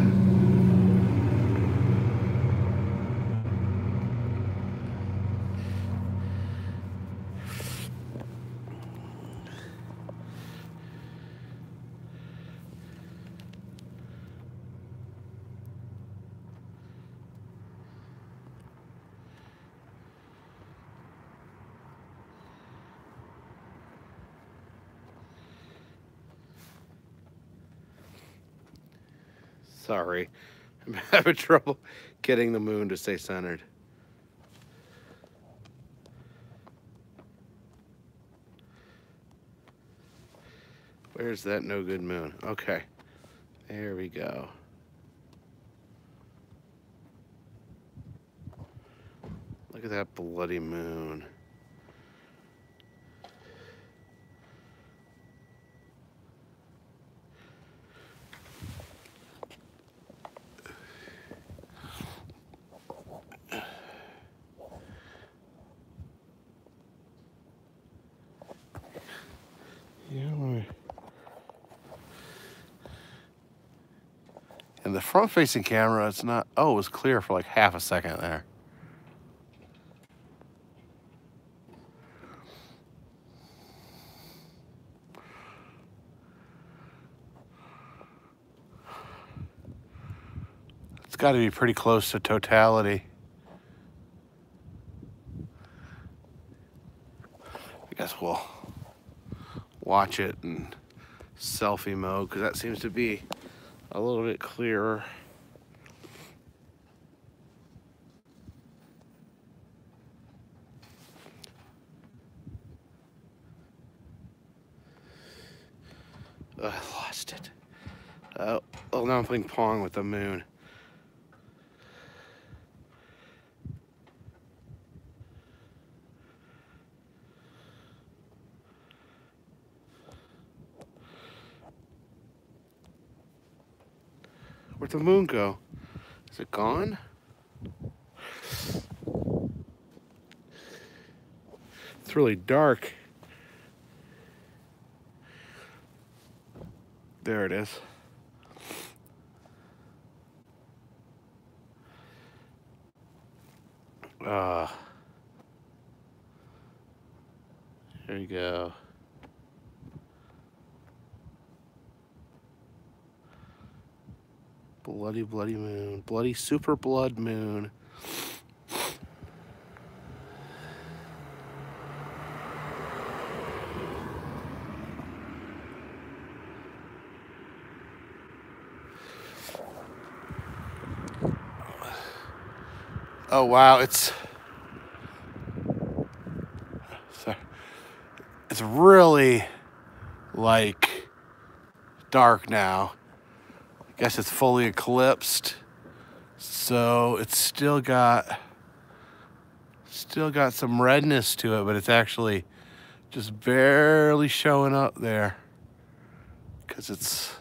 Sorry, I'm having trouble getting the moon to stay centered. Where's that no good moon? Okay, there we go. Look at that bloody moon. And the front-facing camera, it's not, oh, it was clear for like half a second there. It's got to be pretty close to totality. I guess we'll watch it in selfie mode because that seems to be a little bit clearer. I lost it. Oh, now I'm playing Pong with the moon. Where'd the moon go? Is it gone? It's really dark. There it is. There you go. Bloody, bloody moon. Bloody super blood moon. Oh wow, it's really like dark now. I guess it's fully eclipsed, so it's still got some redness to it, but it's actually just barely showing up there because it's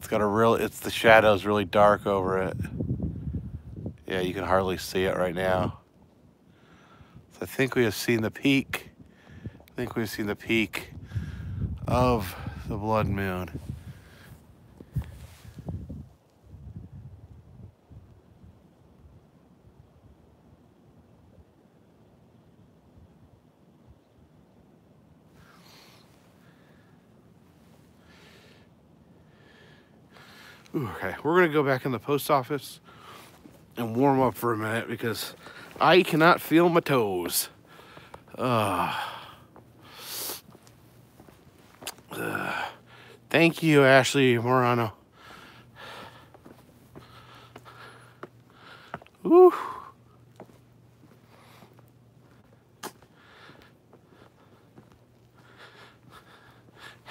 got a real, the shadow's really dark over it. Yeah, you can hardly see it right now. So I think we have seen the peak. I think we've seen the peak of the blood moon. Ooh, okay, we're gonna go back in the post office and warm up for a minute because I cannot feel my toes. Thank you, Ashley Morano. Woo.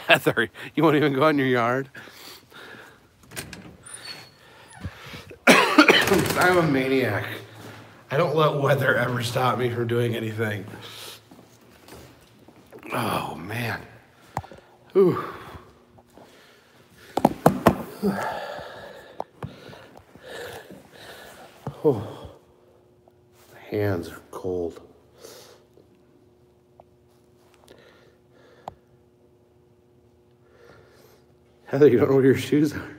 Heather, you won't even go in your yard? I'm a maniac. I don't let weather ever stop me from doing anything. Oh, man. Ooh. Oh, my hands are cold. Heather, you don't know where your shoes are.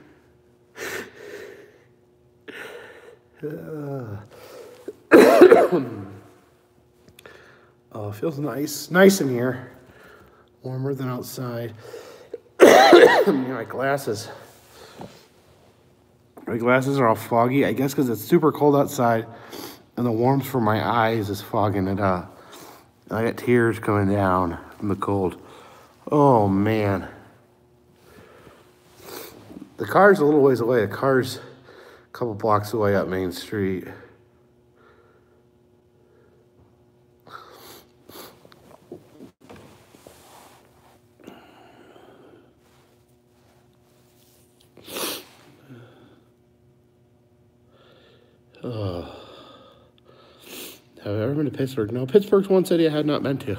Oh, it feels nice in here. Warmer than outside. My glasses. My glasses are all foggy, I guess because it's super cold outside and the warmth from my eyes is fogging it up. I got tears coming down from the cold. Oh, man. The car's a little ways away. The car's a couple blocks away up Main Street. Oh. Have I ever been to Pittsburgh? No, Pittsburgh's one city I had not been to.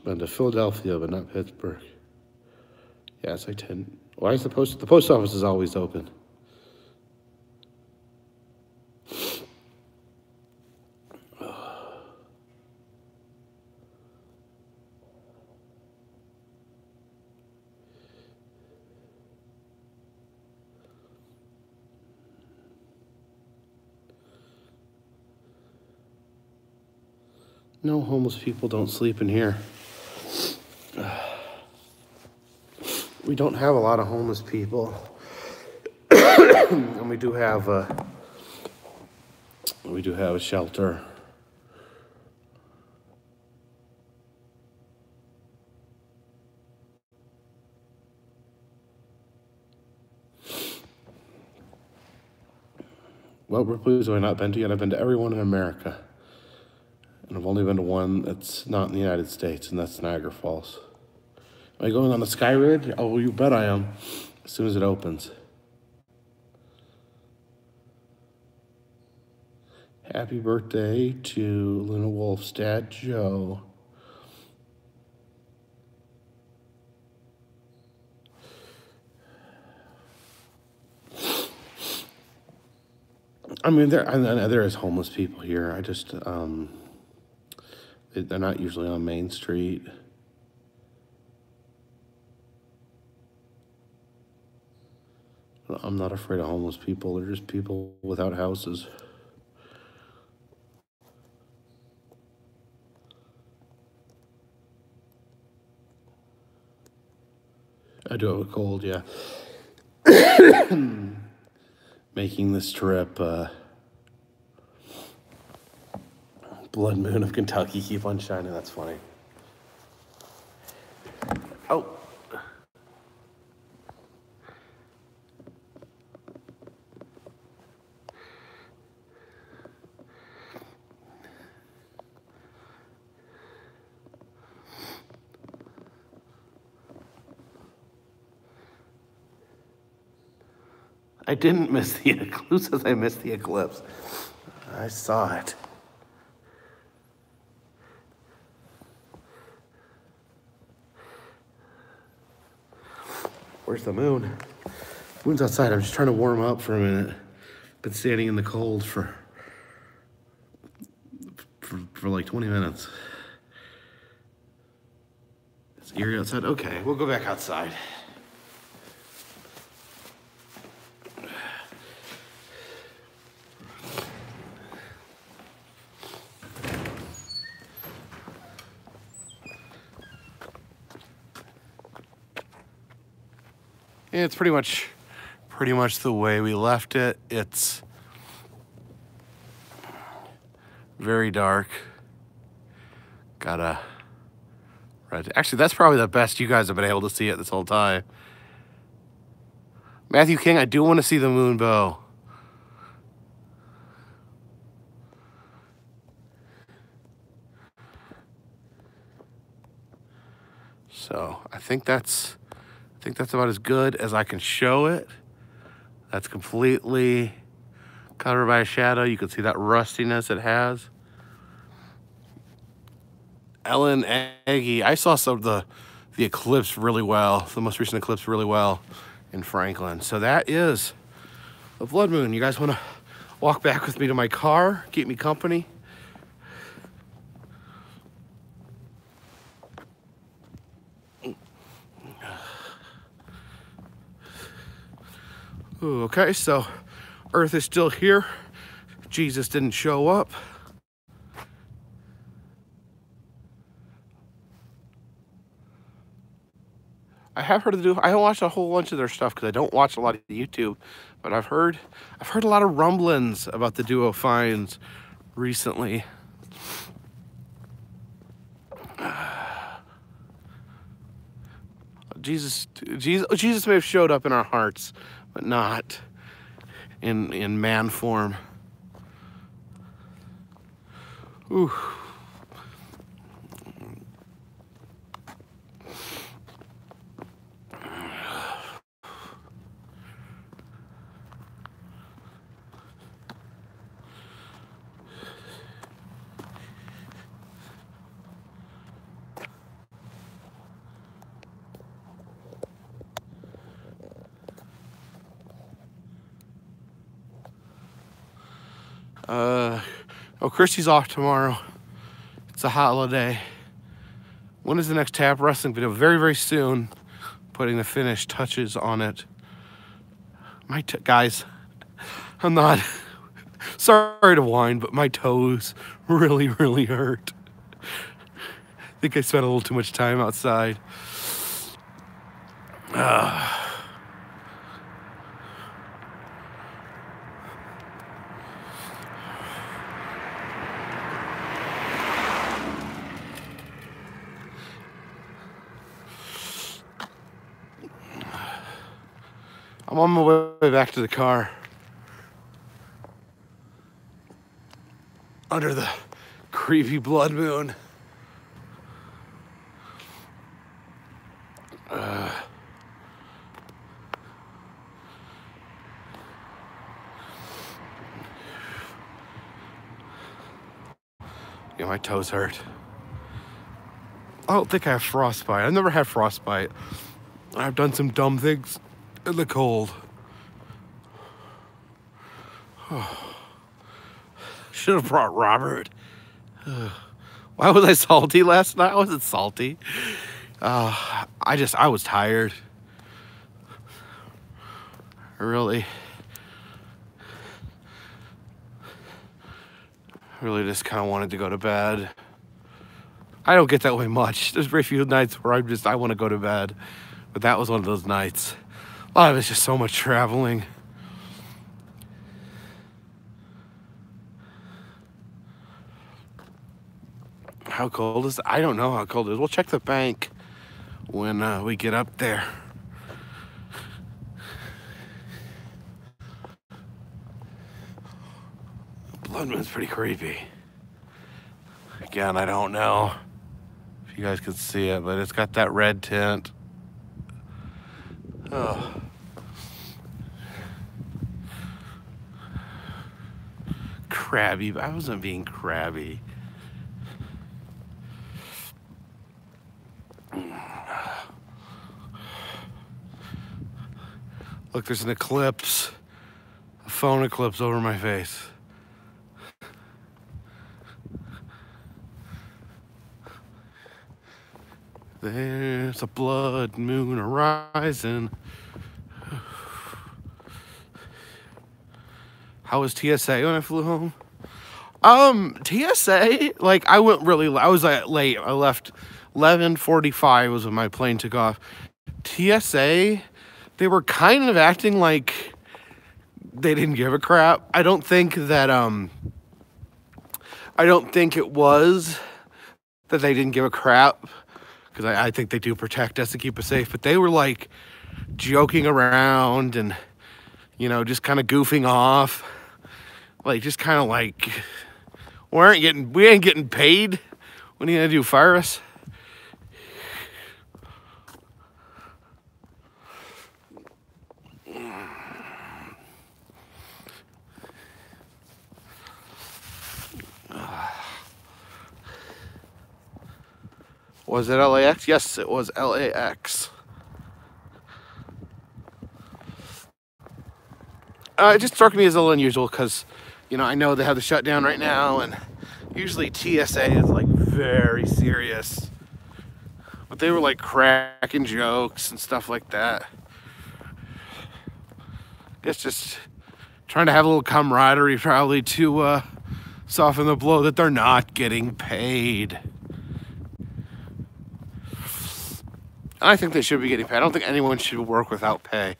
Been to Philadelphia, but not Pittsburgh. Yeah, it's like 10. Why is the post office is always open? No homeless people don't sleep in here. We don't have a lot of homeless people. And we do have a shelter. What Ripley's have I not been to yet? I've been to everyone in America. And I've only been to one that's not in the United States, and that's Niagara Falls. Am I going on the Sky Ridge? Oh, you bet I am, as soon as it opens. Happy birthday to Luna Wolfstad, Joe. I mean, there is homeless people here. I just, they're not usually on Main Street. I'm not afraid of homeless people. They're just people without houses. I do have a cold, yeah. Making this trip, Blood Moon of Kentucky, keep on shining. That's funny. Oh. I didn't miss the eclipse. Who says I missed the eclipse? I saw it. Where's the moon? Moon's outside. I'm just trying to warm up for a minute. Been standing in the cold for like 20 minutes. It's eerie outside. Okay, we'll go back outside. Yeah, it's pretty much the way we left it. It's very dark. Actually, that's probably the best you guys have been able to see it this whole time. Matthew King, I do want to see the moon bow. So I think that's about as good as I can show it. That's completely covered by a shadow. You can see that rustiness it has. Ellen Aggie, I saw some of the the eclipse really well, the most recent eclipse really well in Franklin. So that is a blood moon. You guys want to walk back with me to my car, keep me company? Ooh, okay, so Earth is still here. Jesus didn't show up. I have heard I don't watch a whole bunch of their stuff because I don't watch a lot of YouTube, but I've heard a lot of rumblings about the duo finds recently. Jesus may have showed up in our hearts, but not in man form. Ooh. Oh, Christy's off tomorrow. It's a holiday. When is the next Tap Wrestling video? Very, very soon. Putting the finished touches on it. Guys, I'm not sorry to whine, but my toes really, really hurt. I think I spent a little too much time outside. I'm on my way back to the car. Under the creepy blood moon. Yeah, my toes hurt. I don't think I have frostbite. I've never had frostbite. I've done some dumb things in the cold. Should have brought Robert. Why was I salty last night? I wasn't salty. I was tired. I really just kind of wanted to go to bed. I don't get that way much. There's very few nights where I want to go to bed. But that was one of those nights. A lot of it's just so much traveling. How cold is it? I don't know how cold it is. We'll check the bank when we get up there. Blood moon's pretty creepy. Again, I don't know if you guys can see it, but it's got that red tint. Oh. Crabby, but I wasn't being crabby. Look, there's an eclipse, a phone eclipse over my face. There's a blood moon horizon. How was TSA when I flew home? TSA, like I was late. I left 11:45 was when my plane took off. TSA, they were kind of acting like they didn't give a crap. I don't think it was that they didn't give a crap, because I think they do protect us to keep us safe, but they were like joking around and, you know, just kind of goofing off. Like, just kind of like, we ain't getting paid. What are you gonna do, fire us? Was it LAX? Yes, it was LAX. It just struck me as a little unusual because, you know, I know they have the shutdown right now, and usually TSA is like very serious. But they were like cracking jokes and stuff like that. I guess just trying to have a little camaraderie, probably, to soften the blow that they're not getting paid. And I think they should be getting paid. I don't think anyone should work without pay.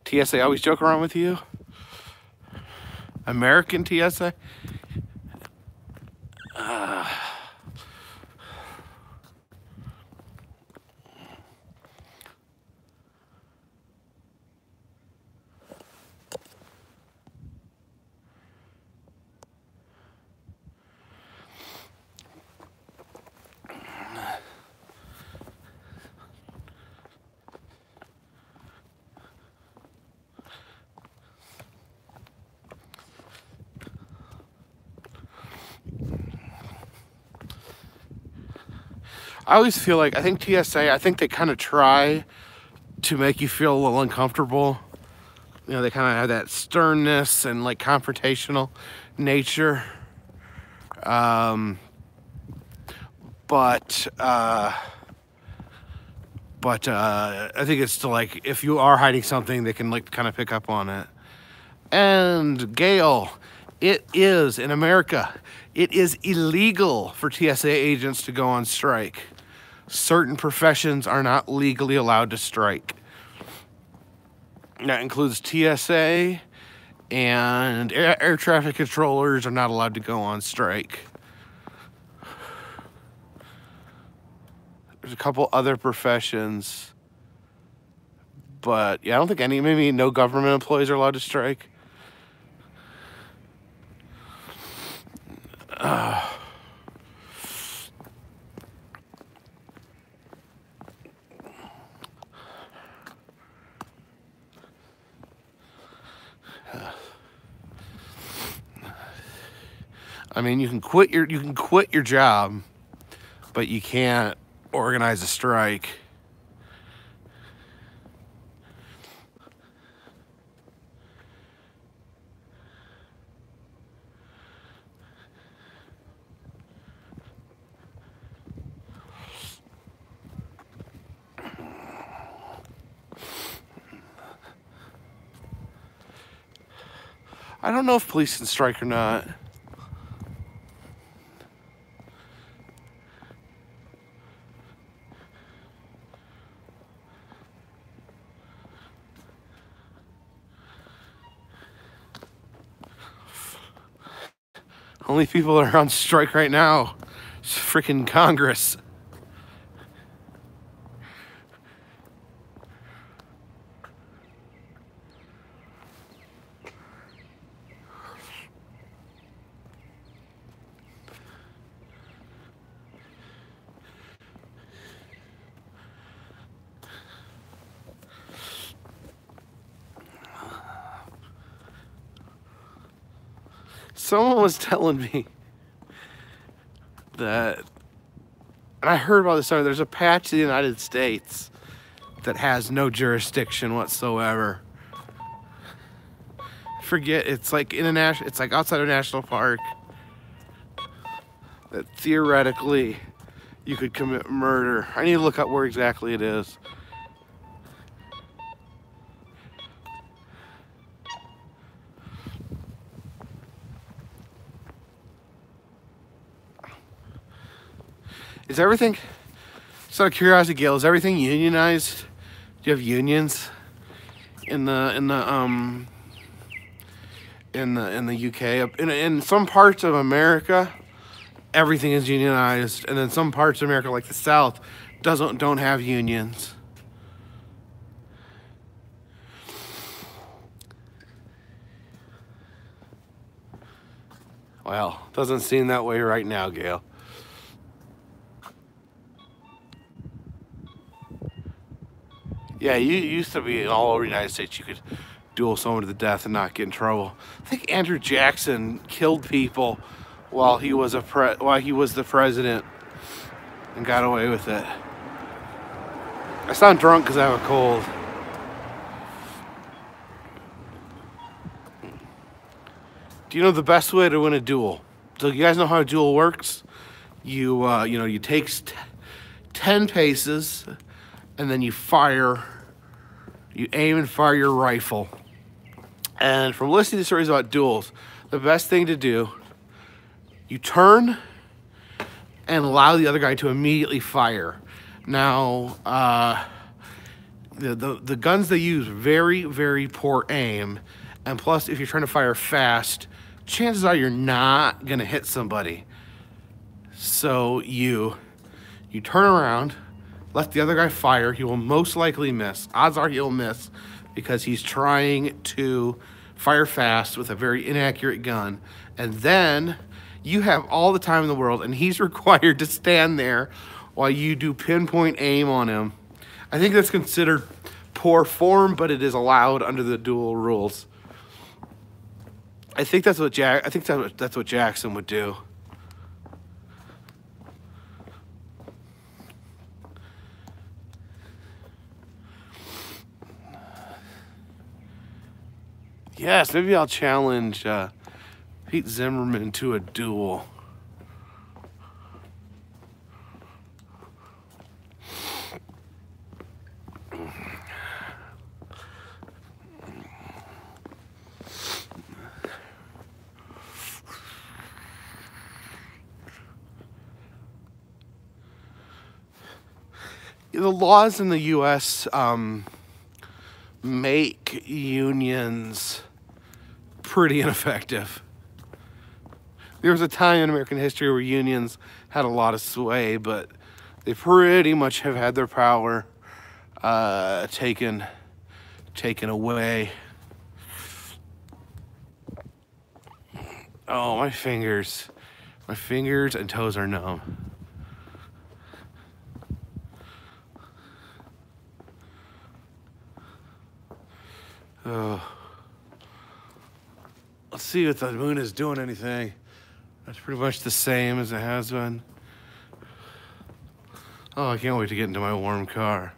TSA always joke around with you? American TSA? I always feel like, I think TSA, I think they kind of try to make you feel a little uncomfortable. You know, they kind of have that sternness and like confrontational nature. But I think it's still like, if you are hiding something, they can like kind of pick up on it. And Gail, it is in America, it is illegal for TSA agents to go on strike. Certain professions are not legally allowed to strike. That includes TSA, and air traffic controllers are not allowed to go on strike. There's a couple other professions, but yeah, I don't think maybe no government employees are allowed to strike. I mean, you can quit your job, but you can't organize a strike. I don't know if police can strike or not. Only people that are on strike right now is freaking Congress. Someone was telling me that, and I heard about this somewhere, there's a patch of the United States that has no jurisdiction whatsoever. Forget, it's like it's like outside of a national park, that theoretically you could commit murder. I need to look up where exactly it is. Is everything, just out of curiosity, Gail, is everything unionized? Do you have unions in the UK? In some parts of America, everything is unionized, and then some parts of America, like the South, don't have unions. Well, doesn't seem that way right now, Gail. Yeah, you used to be all over the United States. You could duel someone to the death and not get in trouble. I think Andrew Jackson killed people while he was the president and got away with it. I sound drunk because I have a cold. Do you know the best way to win a duel? So you guys know how a duel works? You take 10 paces and then you fire. You aim and fire your rifle. And from listening to stories about duels, the best thing to do, you turn and allow the other guy to immediately fire. Now, the guns they use, very, very poor aim. And plus, if you're trying to fire fast, chances are you're not gonna hit somebody. So you turn around, let the other guy fire. He will most likely miss. Odds are he'll miss because he's trying to fire fast with a very inaccurate gun. And then you have all the time in the world and he's required to stand there while you do pinpoint aim on him. I think that's considered poor form, but it is allowed under the duel rules. I think that's what Jackson would do. Yes, maybe I'll challenge Pete Zimmerman to a duel. The laws in the U.S. Make unions pretty ineffective. There was a time in American history where unions had a lot of sway, but they pretty much have had their power taken away. Oh, my fingers and toes are numb. Let's see if the moon is doing anything. That's pretty much the same as it has been. Oh, I can't wait to get into my warm car.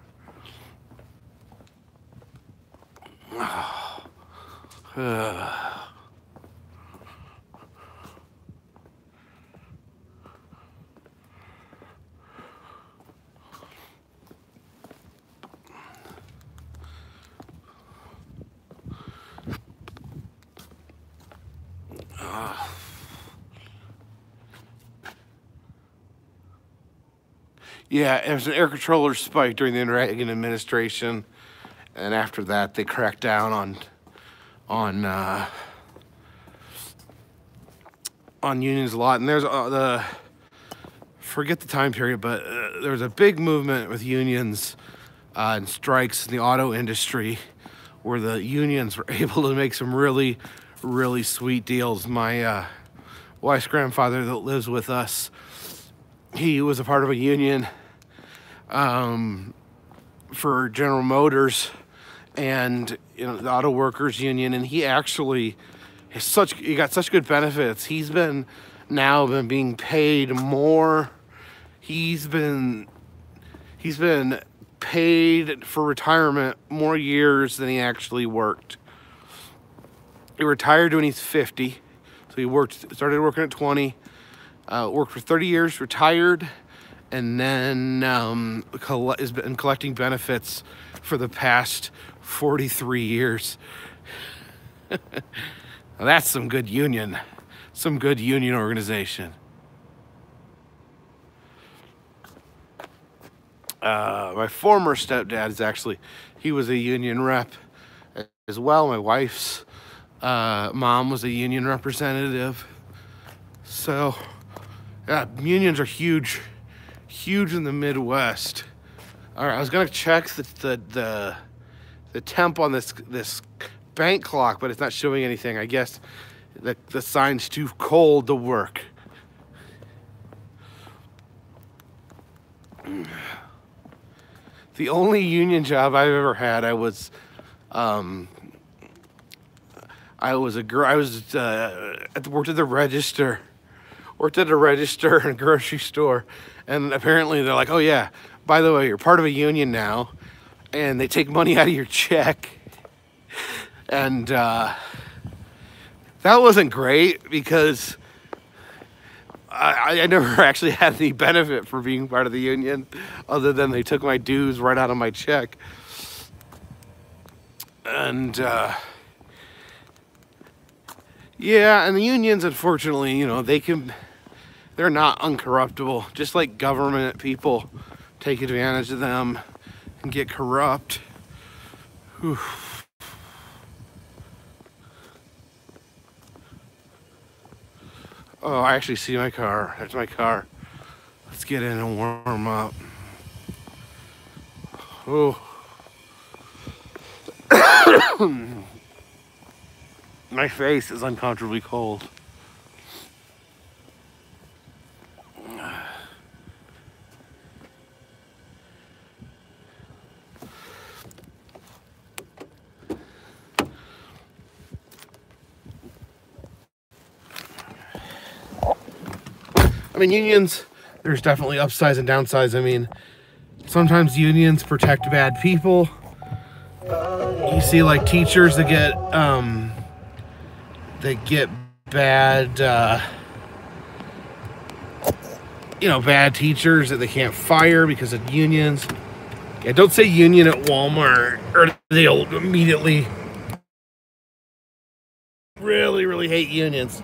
Yeah, it was an air controller spike during the Reagan administration, and after that they cracked down on unions a lot. And there's forget the time period, but there was a big movement with unions and strikes in the auto industry, where the unions were able to make some really, really sweet deals. My wife's grandfather that lives with us, he was a part of a union for General Motors and the auto workers union, and he got such good benefits. He's been being paid more. He's been paid for retirement more years than he actually worked. He retired when he's 50, so he started working at 20, worked for 30 years, retired, and then has been collecting benefits for the past 43 years. Now that's some good union organization. My former stepdad he was a union rep as well. My wife's mom was a union representative. So, yeah, unions are huge in the Midwest. All right, I was gonna check the temp on this bank clock, but it's not showing anything. I guess the sign's too cold to work. The only union job I've ever had, I was I was worked at the register. Worked at a register in a grocery store, and apparently they're like, oh yeah, by the way, you're part of a union now, and they take money out of your check. And that wasn't great because I never actually had any benefit for being part of the union other than they took my dues right out of my check. And yeah, and the unions, unfortunately, you know, they're not uncorruptible. Just like government people take advantage of them and get corrupt. Whew. Oh, I actually see my car. There's my car. Let's get in and warm up. Oh. My face is uncomfortably cold. I mean, unions, there's definitely upsides and downsides. I mean, sometimes unions protect bad people. You see, like, teachers that get bad, you know, bad teachers that they can't fire because of unions. Yeah, don't say union at Walmart, or they'll immediately really hate unions.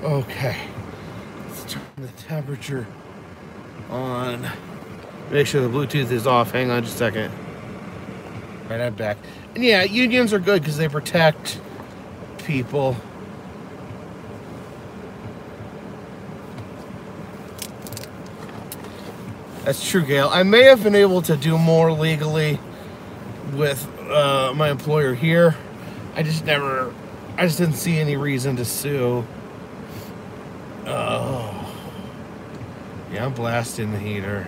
Okay, let's turn the temperature on. Make sure the Bluetooth is off. Hang on just a second. All right, I'm back. And yeah, unions are good because they protect people. That's true, Gail. I may have been able to do more legally with my employer here. I just didn't see any reason to sue. Oh, yeah, I'm blasting the heater.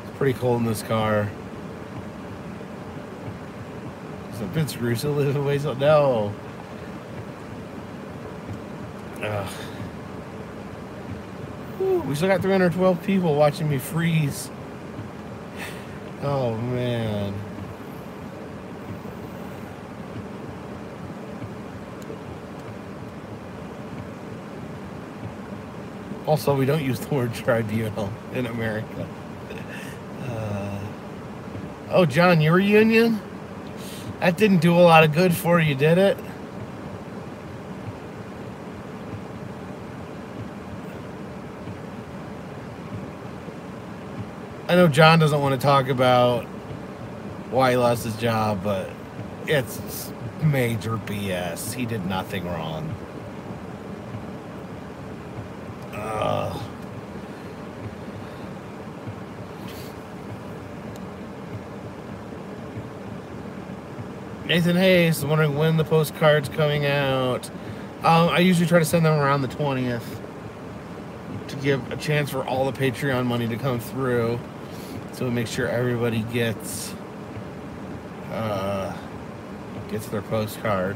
It's pretty cold in this car. Is it Vince Russo living away? So no. Whew, we still got 312 people watching me freeze. Oh man. Also, we don't use the word tribunal in America. Oh, John, your union? That didn't do a lot of good for you, did it? I know John doesn't want to talk about why he lost his job, but it's major BS. He did nothing wrong. Nathan Hayes is wondering when the postcard's coming out. I usually try to send them around the 20th to give a chance for all the Patreon money to come through, so we make sure everybody gets their postcard.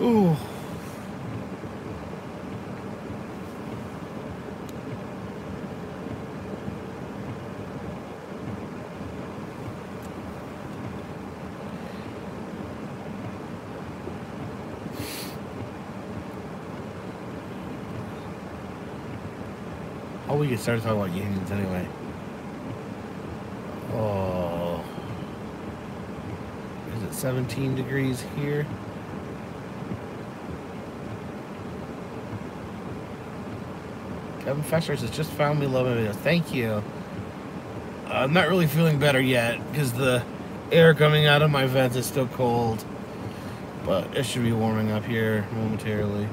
Ooh. Oh, we get started talking about unions anyway. Oh. Is it 17 degrees here? Kevin Fesher says, just found me loving videos. Thank you. I'm not really feeling better yet because the air coming out of my vents is still cold. But it should be warming up here momentarily.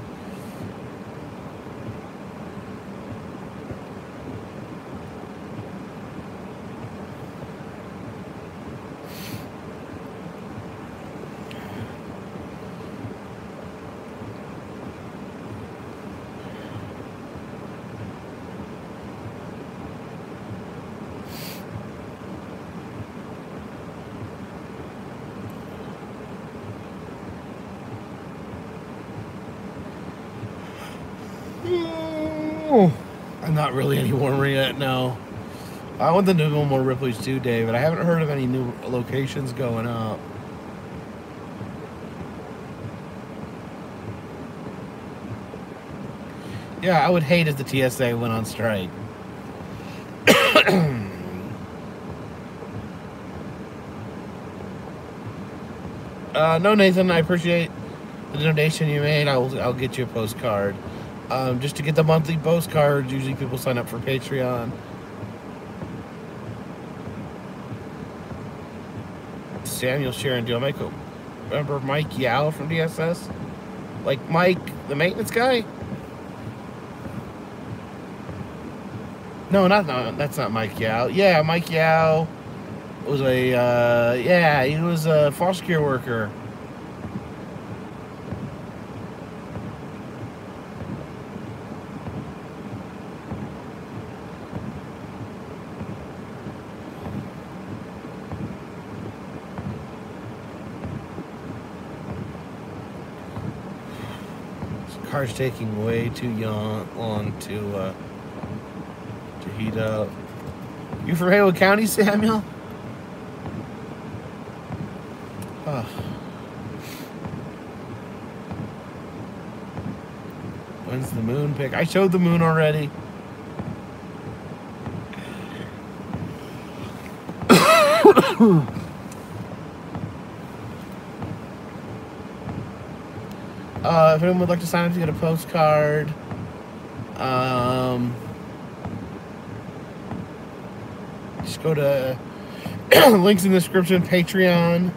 not really any warmer yet, no. I want them to do more Ripley's too, David. I haven't heard of any new locations going up. Yeah, I would hate if the TSA went on strike. No, Nathan, I appreciate the donation you made. I'll get you a postcard. Just to get the monthly postcards, usually people sign up for Patreon. Samuel Sharon, do I remember Mike Yao from DSS? Like Mike, the maintenance guy? No, that's not Mike Yao. Yeah, Mike Yao was he was a foster care worker. This car's taking way too long to heat up. You from Haywood County, Samuel? Oh. When's the moon pick? I showed the moon already. If anyone would like to sign up to get a postcard, just go to links in the description. Patreon,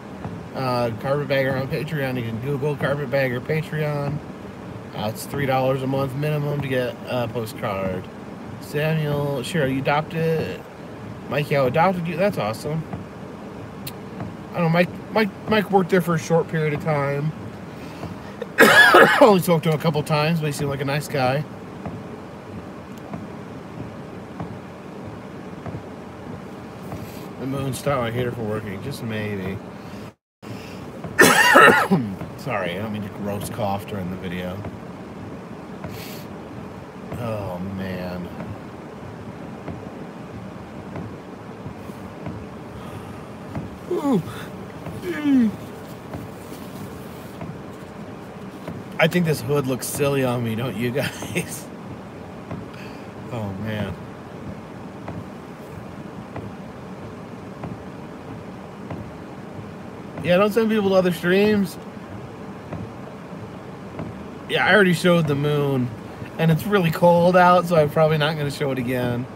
Carpetbagger on Patreon. You can Google Carpetbagger Patreon. It's $3 a month minimum to get a postcard. Samuel, sure, you adopted Mike. Yao adopted you. That's awesome. I don't know. Mike worked there for a short period of time. Only spoke to him a couple times, but he seemed like a nice guy. The moon's not my heater for working, just maybe. Sorry, I don't mean to gross cough during the video. Oh man. Ooh. I think this hood looks silly on me, don't you guys? Oh man. Yeah, don't send people to other streams. Yeah, I already showed the moon, and it's really cold out, so I'm probably not going to show it again.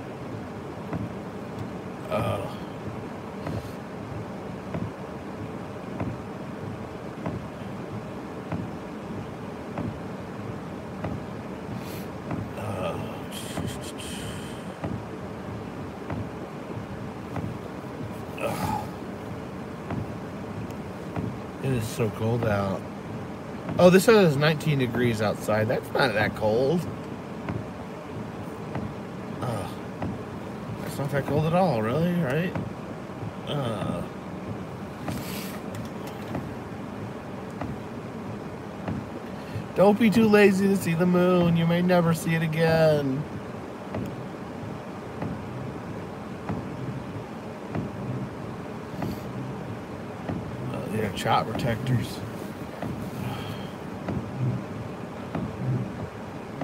It is so cold out. Oh, this says 19 degrees outside. That's not that cold. It's not that cold at all, really, right? Don't be too lazy to see the moon. You may never see it again. Yeah, shot protectors.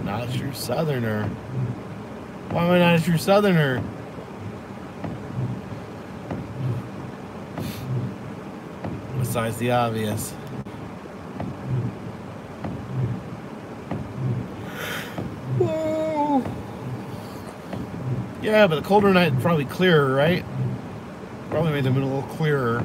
Not a true southerner. Why am I not a true southerner? Besides the obvious. Whoa. Yeah, but the colder night probably clearer, right? Probably made the moon a little clearer.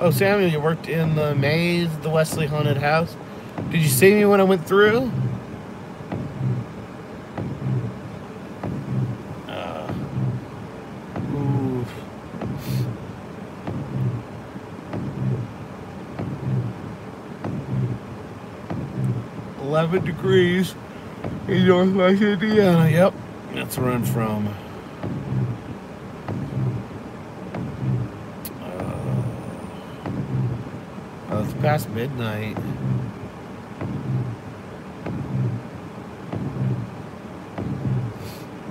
Oh, Samuel, you worked in the maze, the Wesley haunted house. Did you see me when I went through? 11 degrees in Northwest Indiana. Yep, that's where I'm from. Oh, it's past midnight.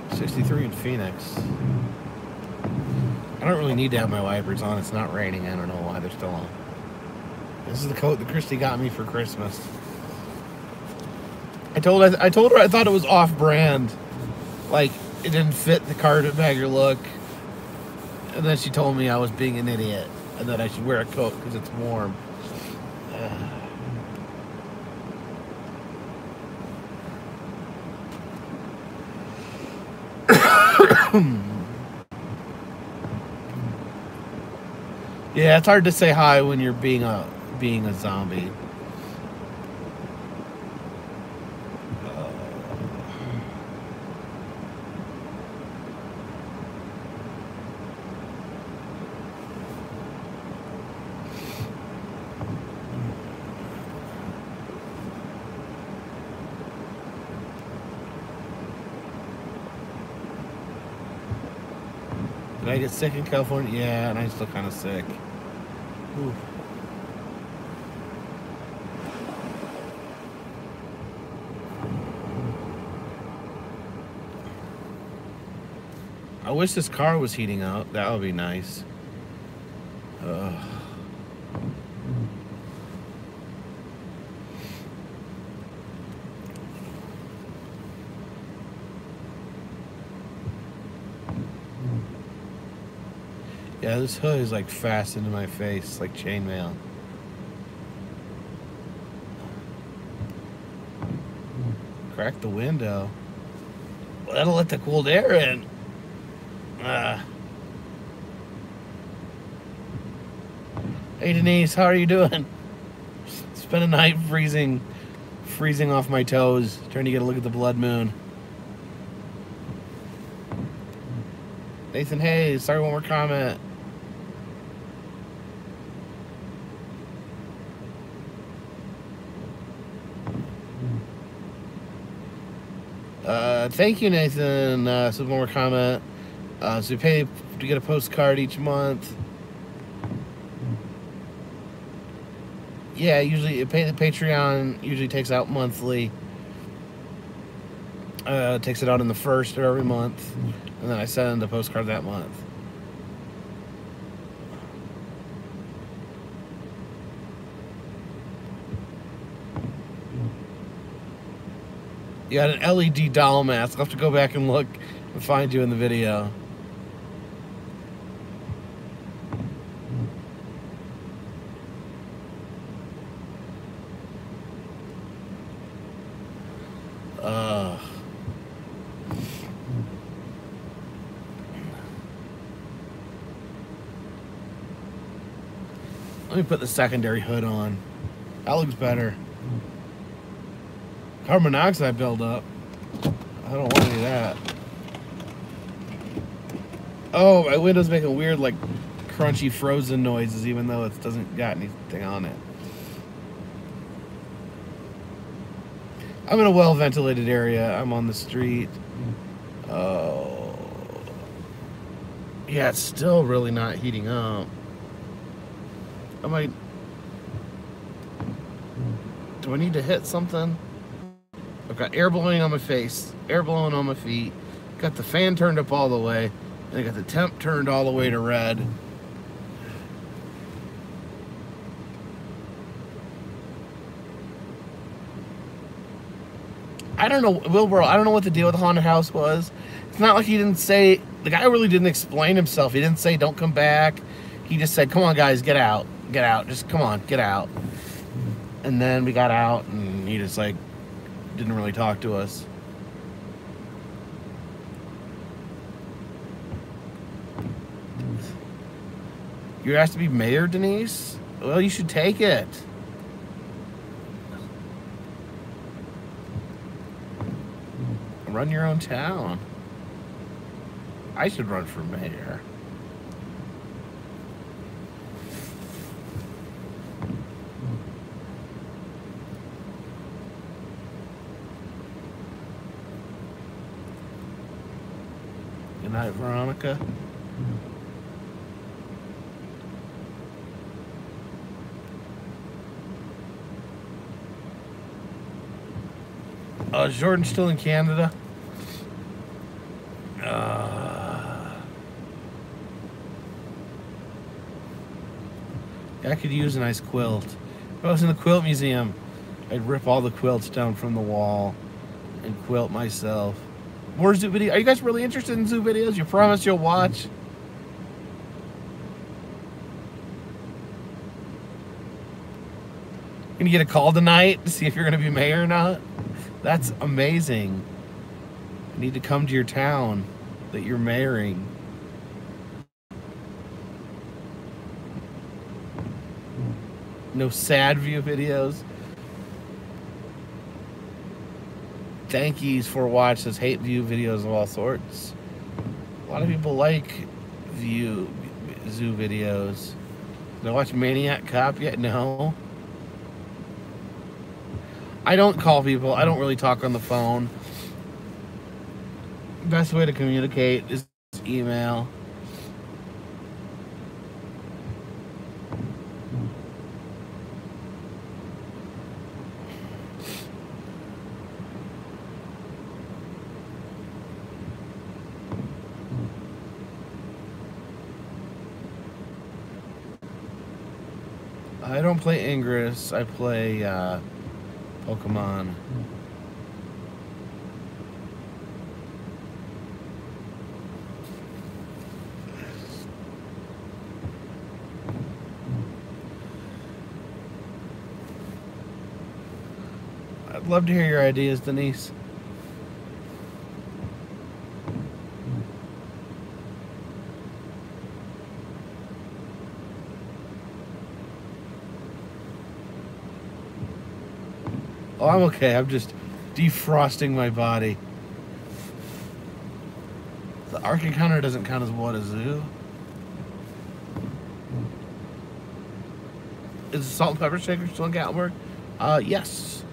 .63 in Phoenix. I don't really need to have my wipers on. It's not raining. I don't know why they're still on. This is the coat that Christy got me for Christmas. I told her I thought it was off-brand. Like, it didn't fit the Carpetbagger look. And then she told me I was being an idiot and that I should wear a coat because it's warm. Yeah, it's hard to say hi when you're being a zombie. Did I get sick in California? Yeah, and I'm still kind of sick. Ooh. I wish this car was heating up. That would be nice. Yeah, this hood is like fastened to my face, like chainmail. Crack the window. Well, that'll let the cold air in. Hey Denise, how are you doing? Spent a night freezing off my toes, trying to get a look at the blood moon. Nathan Hayes, sorry, one more comment. Thank you, Nathan. So one more comment. So we pay to get a postcard each month. Yeah, usually pay the Patreon usually takes out monthly. Takes it out in the first of every month, and then I send a postcard that month. You got an LED doll mask. I'll have to go back and look and find you in the video. Let me put the secondary hood on. That looks better. Carbon monoxide buildup. I don't want any of that. Oh, my window's making weird, like, crunchy frozen noises, even though it doesn't got anything on it. I'm in a well-ventilated area. I'm on the street. Oh. Yeah, it's still really not heating up. Do I need to hit something? I've got air blowing on my face, air blowing on my feet, got the fan turned up all the way, and I got the temp turned all the way to red. I don't know, Wilbur, I don't know what the deal with the haunted house was. It's not like he didn't say, the guy really didn't explain himself. He didn't say, don't come back. He just said, come on guys, get out, just come on, get out. And then we got out, and he just like, didn't really talk to us. You're asked to be mayor, Denise? Well, you should take it. Run your own town. I should run for mayor. Good night, Veronica. Jordan's still in Canada. I could use a nice quilt. If I was in the quilt museum, I'd rip all the quilts down from the wall and quilt myself. More zoo videos. Are you guys really interested in zoo videos? You promise you'll watch? Gonna get a call tonight to see if you're gonna be mayor or not? That's amazing. I need to come to your town that you're mayoring. No sad view videos. Thank yous for watch says hate view videos of all sorts. A lot of people like zoo videos. Did I watch Maniac Cop yet? No. I don't call people. I don't really talk on the phone. Best way to communicate is email. I don't play Ingress. I play Pokemon. I'd love to hear your ideas, Denise. Oh, I'm okay. I'm just defrosting my body. The Ark Encounter doesn't count as what, a zoo? Is the Salt and Pepper Shaker still in Gatlinburg? Yes.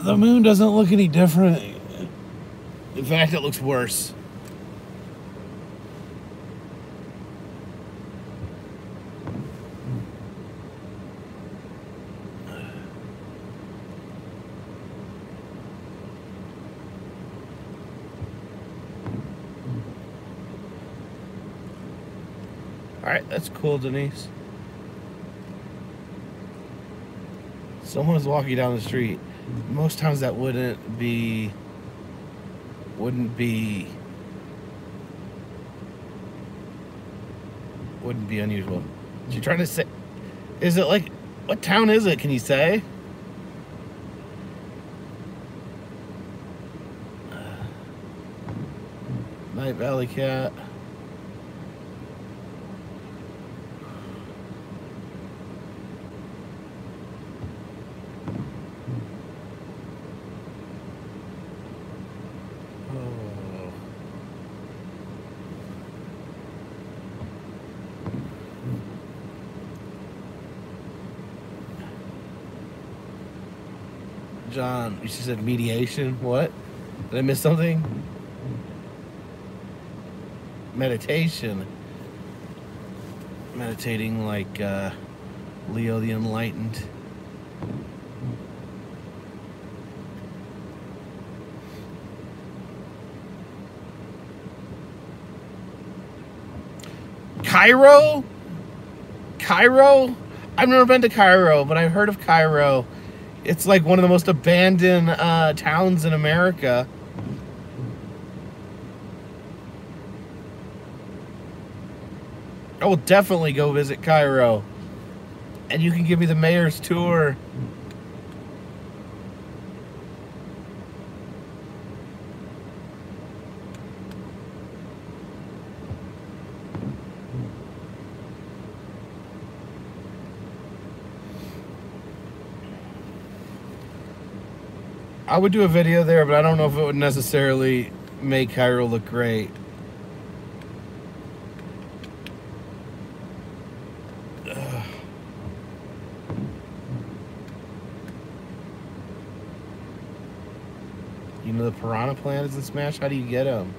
The moon doesn't look any different. In fact, it looks worse. All right, that's cool, Denise. Someone's walking down the street. Most times that wouldn't be unusual. She's trying to say, is it like, what town is it? Can you say? Night Valley Cat. John, she said mediation. What? Did I miss something? Meditation. Meditating like Leo the Enlightened. Cairo? Cairo? I've never been to Cairo, but I've heard of Cairo. It's like one of the most abandoned towns in America. I will definitely go visit Cairo. And you can give me the mayor's tour. I would do a video there, but I don't know if it would necessarily make Cairo look great. You know the piranha plant is in Smash? How do you get them?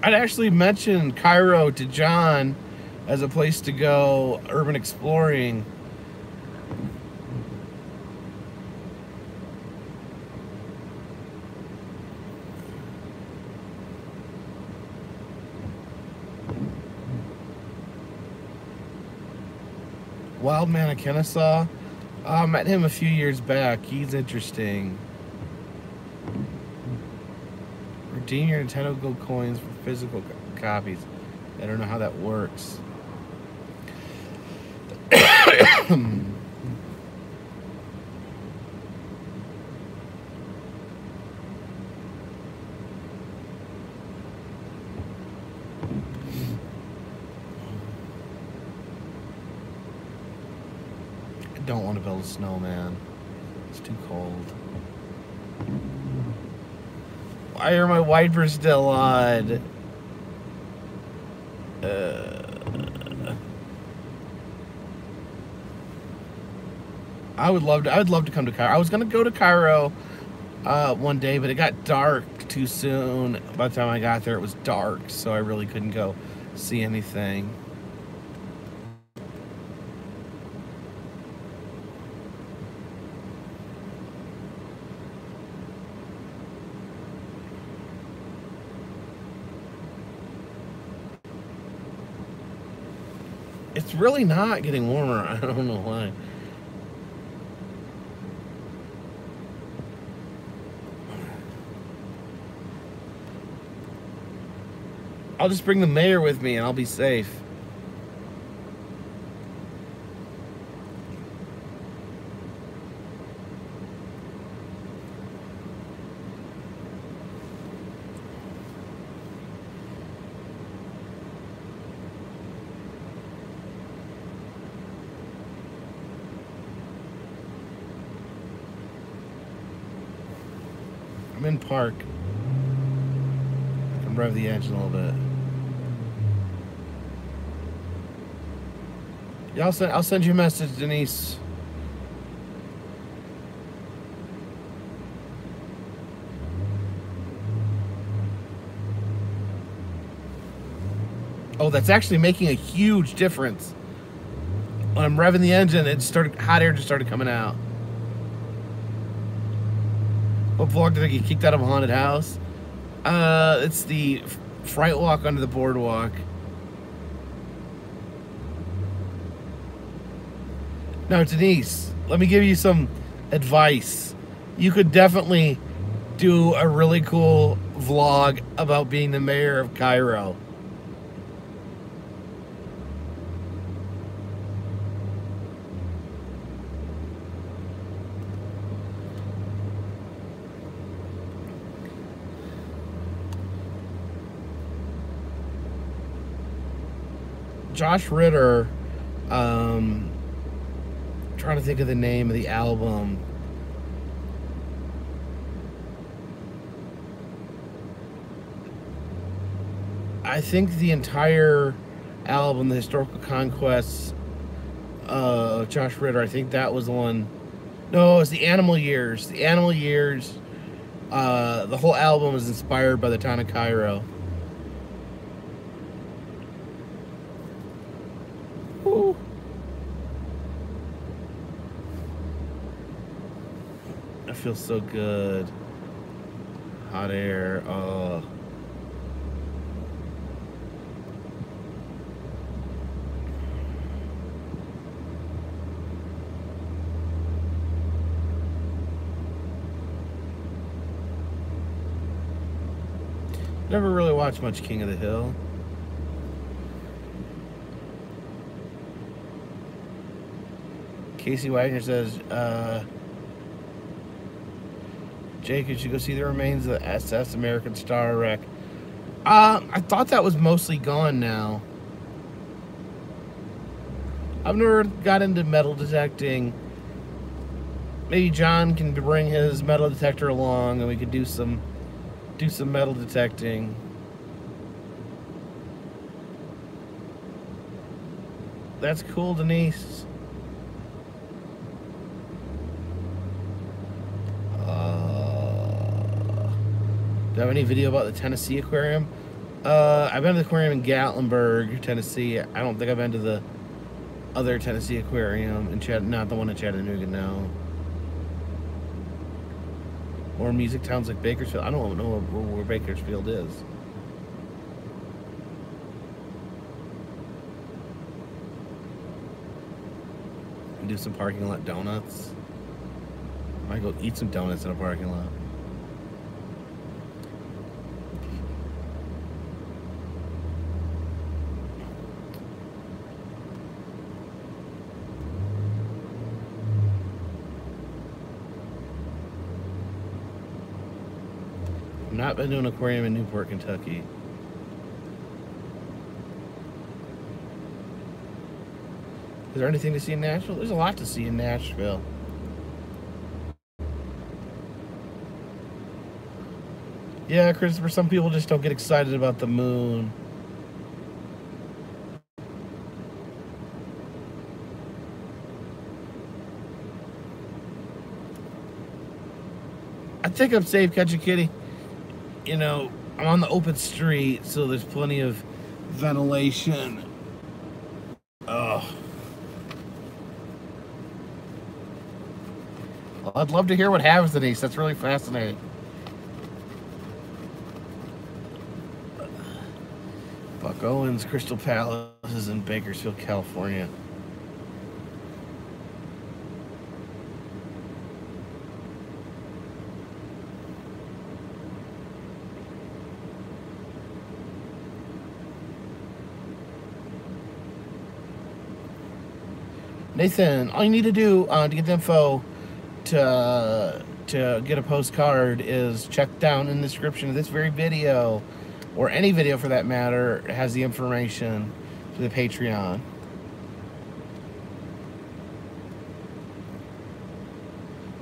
I'd actually mentioned Cairo to John as a place to go urban exploring. Wild Man of Kennesaw. I met him a few years back. He's interesting. Redeem your Nintendo Gold coins for physical copies. I don't know how that works. I don't want to build a snowman. It's too cold. Why are my wipers still on? I'd love to come to Cairo. I was gonna go to Cairo one day, but it got dark too soon. By the time I got there, it was dark, so I really couldn't go see anything. It's really not getting warmer. I don't know why. I'll just bring the mayor with me and I'll be safe. I'm in park. I can rev the engine a little bit. Yeah, I'll send you a message, Denise. Oh, that's actually making a huge difference. When I'm revving the engine, hot air just started coming out. What vlog did I get kicked out of a haunted house? It's the fright walk under the boardwalk. Now, Denise, let me give you some advice. You could definitely do a really cool vlog about being the mayor of Cairo. Josh Ritter, trying to think of the name of the album. I think the entire album, The Historical Conquests of Josh Ritter, I think that was the one. No, it's The Animal Years. The Animal Years. The whole album is inspired by the town of Cairo. Ooh. That feels so good. Hot air. Oh. Never really watched much King of the Hill. Casey Wagner says, Jake, you should go see the remains of the SS American Star wreck. I thought that was mostly gone now. I've never got into metal detecting. Maybe John can bring his metal detector along and we could do some do some metal detecting. That's cool, Denise. Do I have any video about the Tennessee Aquarium? I've been to the aquarium in Gatlinburg, Tennessee. I don't think I've been to the other Tennessee Aquarium in not the one in Chattanooga, no. Or music towns like Bakersfield. I don't know where Bakersfield is. Do some parking lot donuts. Might go eat some donuts in a parking lot. I've not been to an aquarium in Newport, Kentucky. Is there anything to see in Nashville? There's a lot to see in Nashville. Yeah, Christopher, some people just don't get excited about the moon. I think I'm safe, Catch a Kitty. You know, I'm on the open street, so there's plenty of ventilation. Oh. Well, I'd love to hear what happens, Denise. That's really fascinating. Buck Owens Crystal Palace is in Bakersfield, California. Nathan, all you need to do to get the info to get a postcard is check down in the description of this very video, or any video for that matter. It has the information to the Patreon.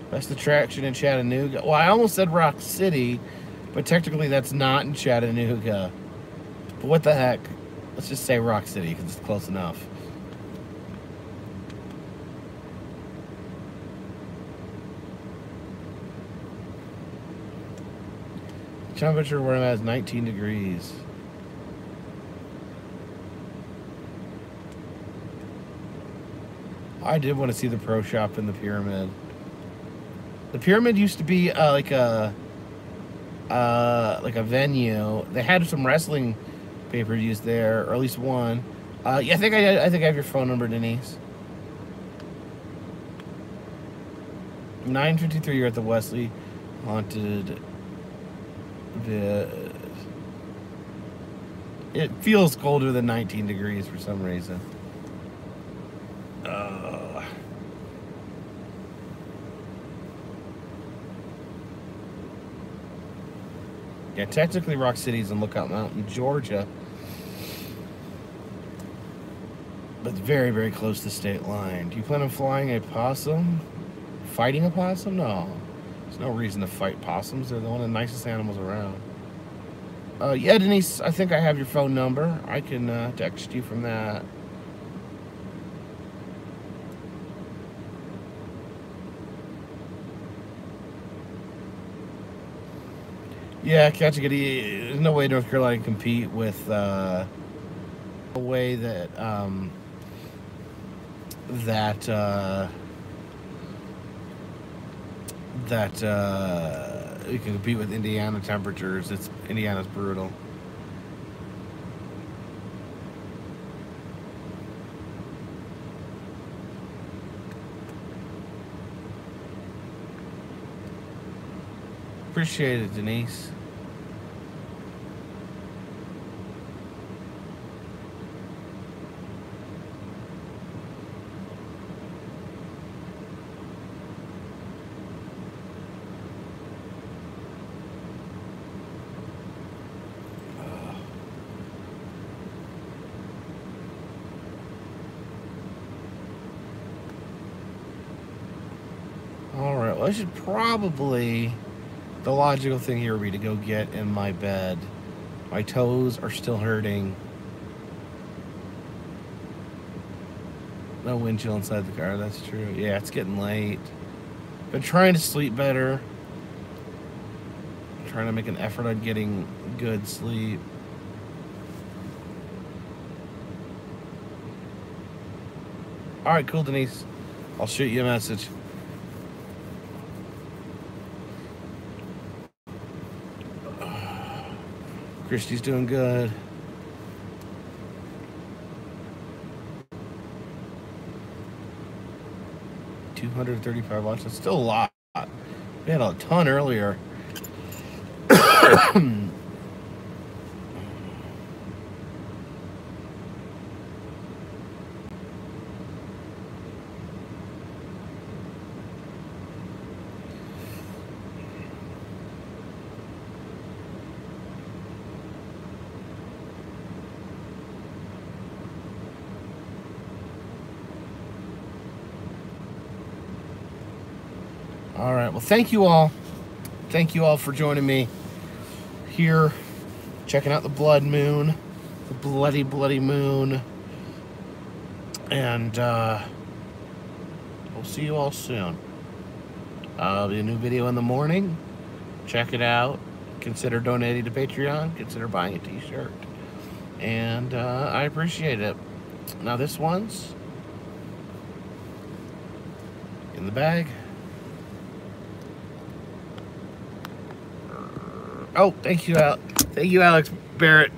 Best attraction in Chattanooga. Well, I almost said Rock City, but technically that's not in Chattanooga. But what the heck? Let's just say Rock City because it's close enough. Temperature where I'm at is 19 degrees. I did want to see the pro shop in the Pyramid. The Pyramid used to be like a venue. They had some wrestling pay-per-views there, or at least one. Yeah, I think I have your phone number, Denise. 9:53. You're at the Wesley Haunted. It feels colder than 19 degrees for some reason. Yeah, technically Rock City's in Lookout Mountain, Georgia. But it's very, very close to the state line. Do you plan on flying a possum? Fighting a possum? No. There's no reason to fight possums. They're one of the nicest animals around. Yeah, Denise, I think I have your phone number. I can text you from that. Yeah, Catch a Kitty. There's no way North Carolina can compete with the way that we can compete with Indiana temperatures. Indiana's brutal. Appreciate it, Denise. All right, well, I should probably The logical thing here would be to go get in my bed. My toes are still hurting. No wind chill inside the car, that's true. Yeah, it's getting late. Been trying to sleep better. Trying to make an effort on getting good sleep. Alright, cool, Denise. I'll shoot you a message. Christy's doing good. $235 watts. That's still a lot. We had a ton earlier. All right, well, thank you all. Thank you all for joining me here, checking out the blood moon, the bloody, bloody moon. And we'll see you all soon. There'll be a new video in the morning. Check it out. Consider donating to Patreon. Consider buying a t-shirt. And I appreciate it. Now this one's in the bag. Oh, thank you, Alex Barrett.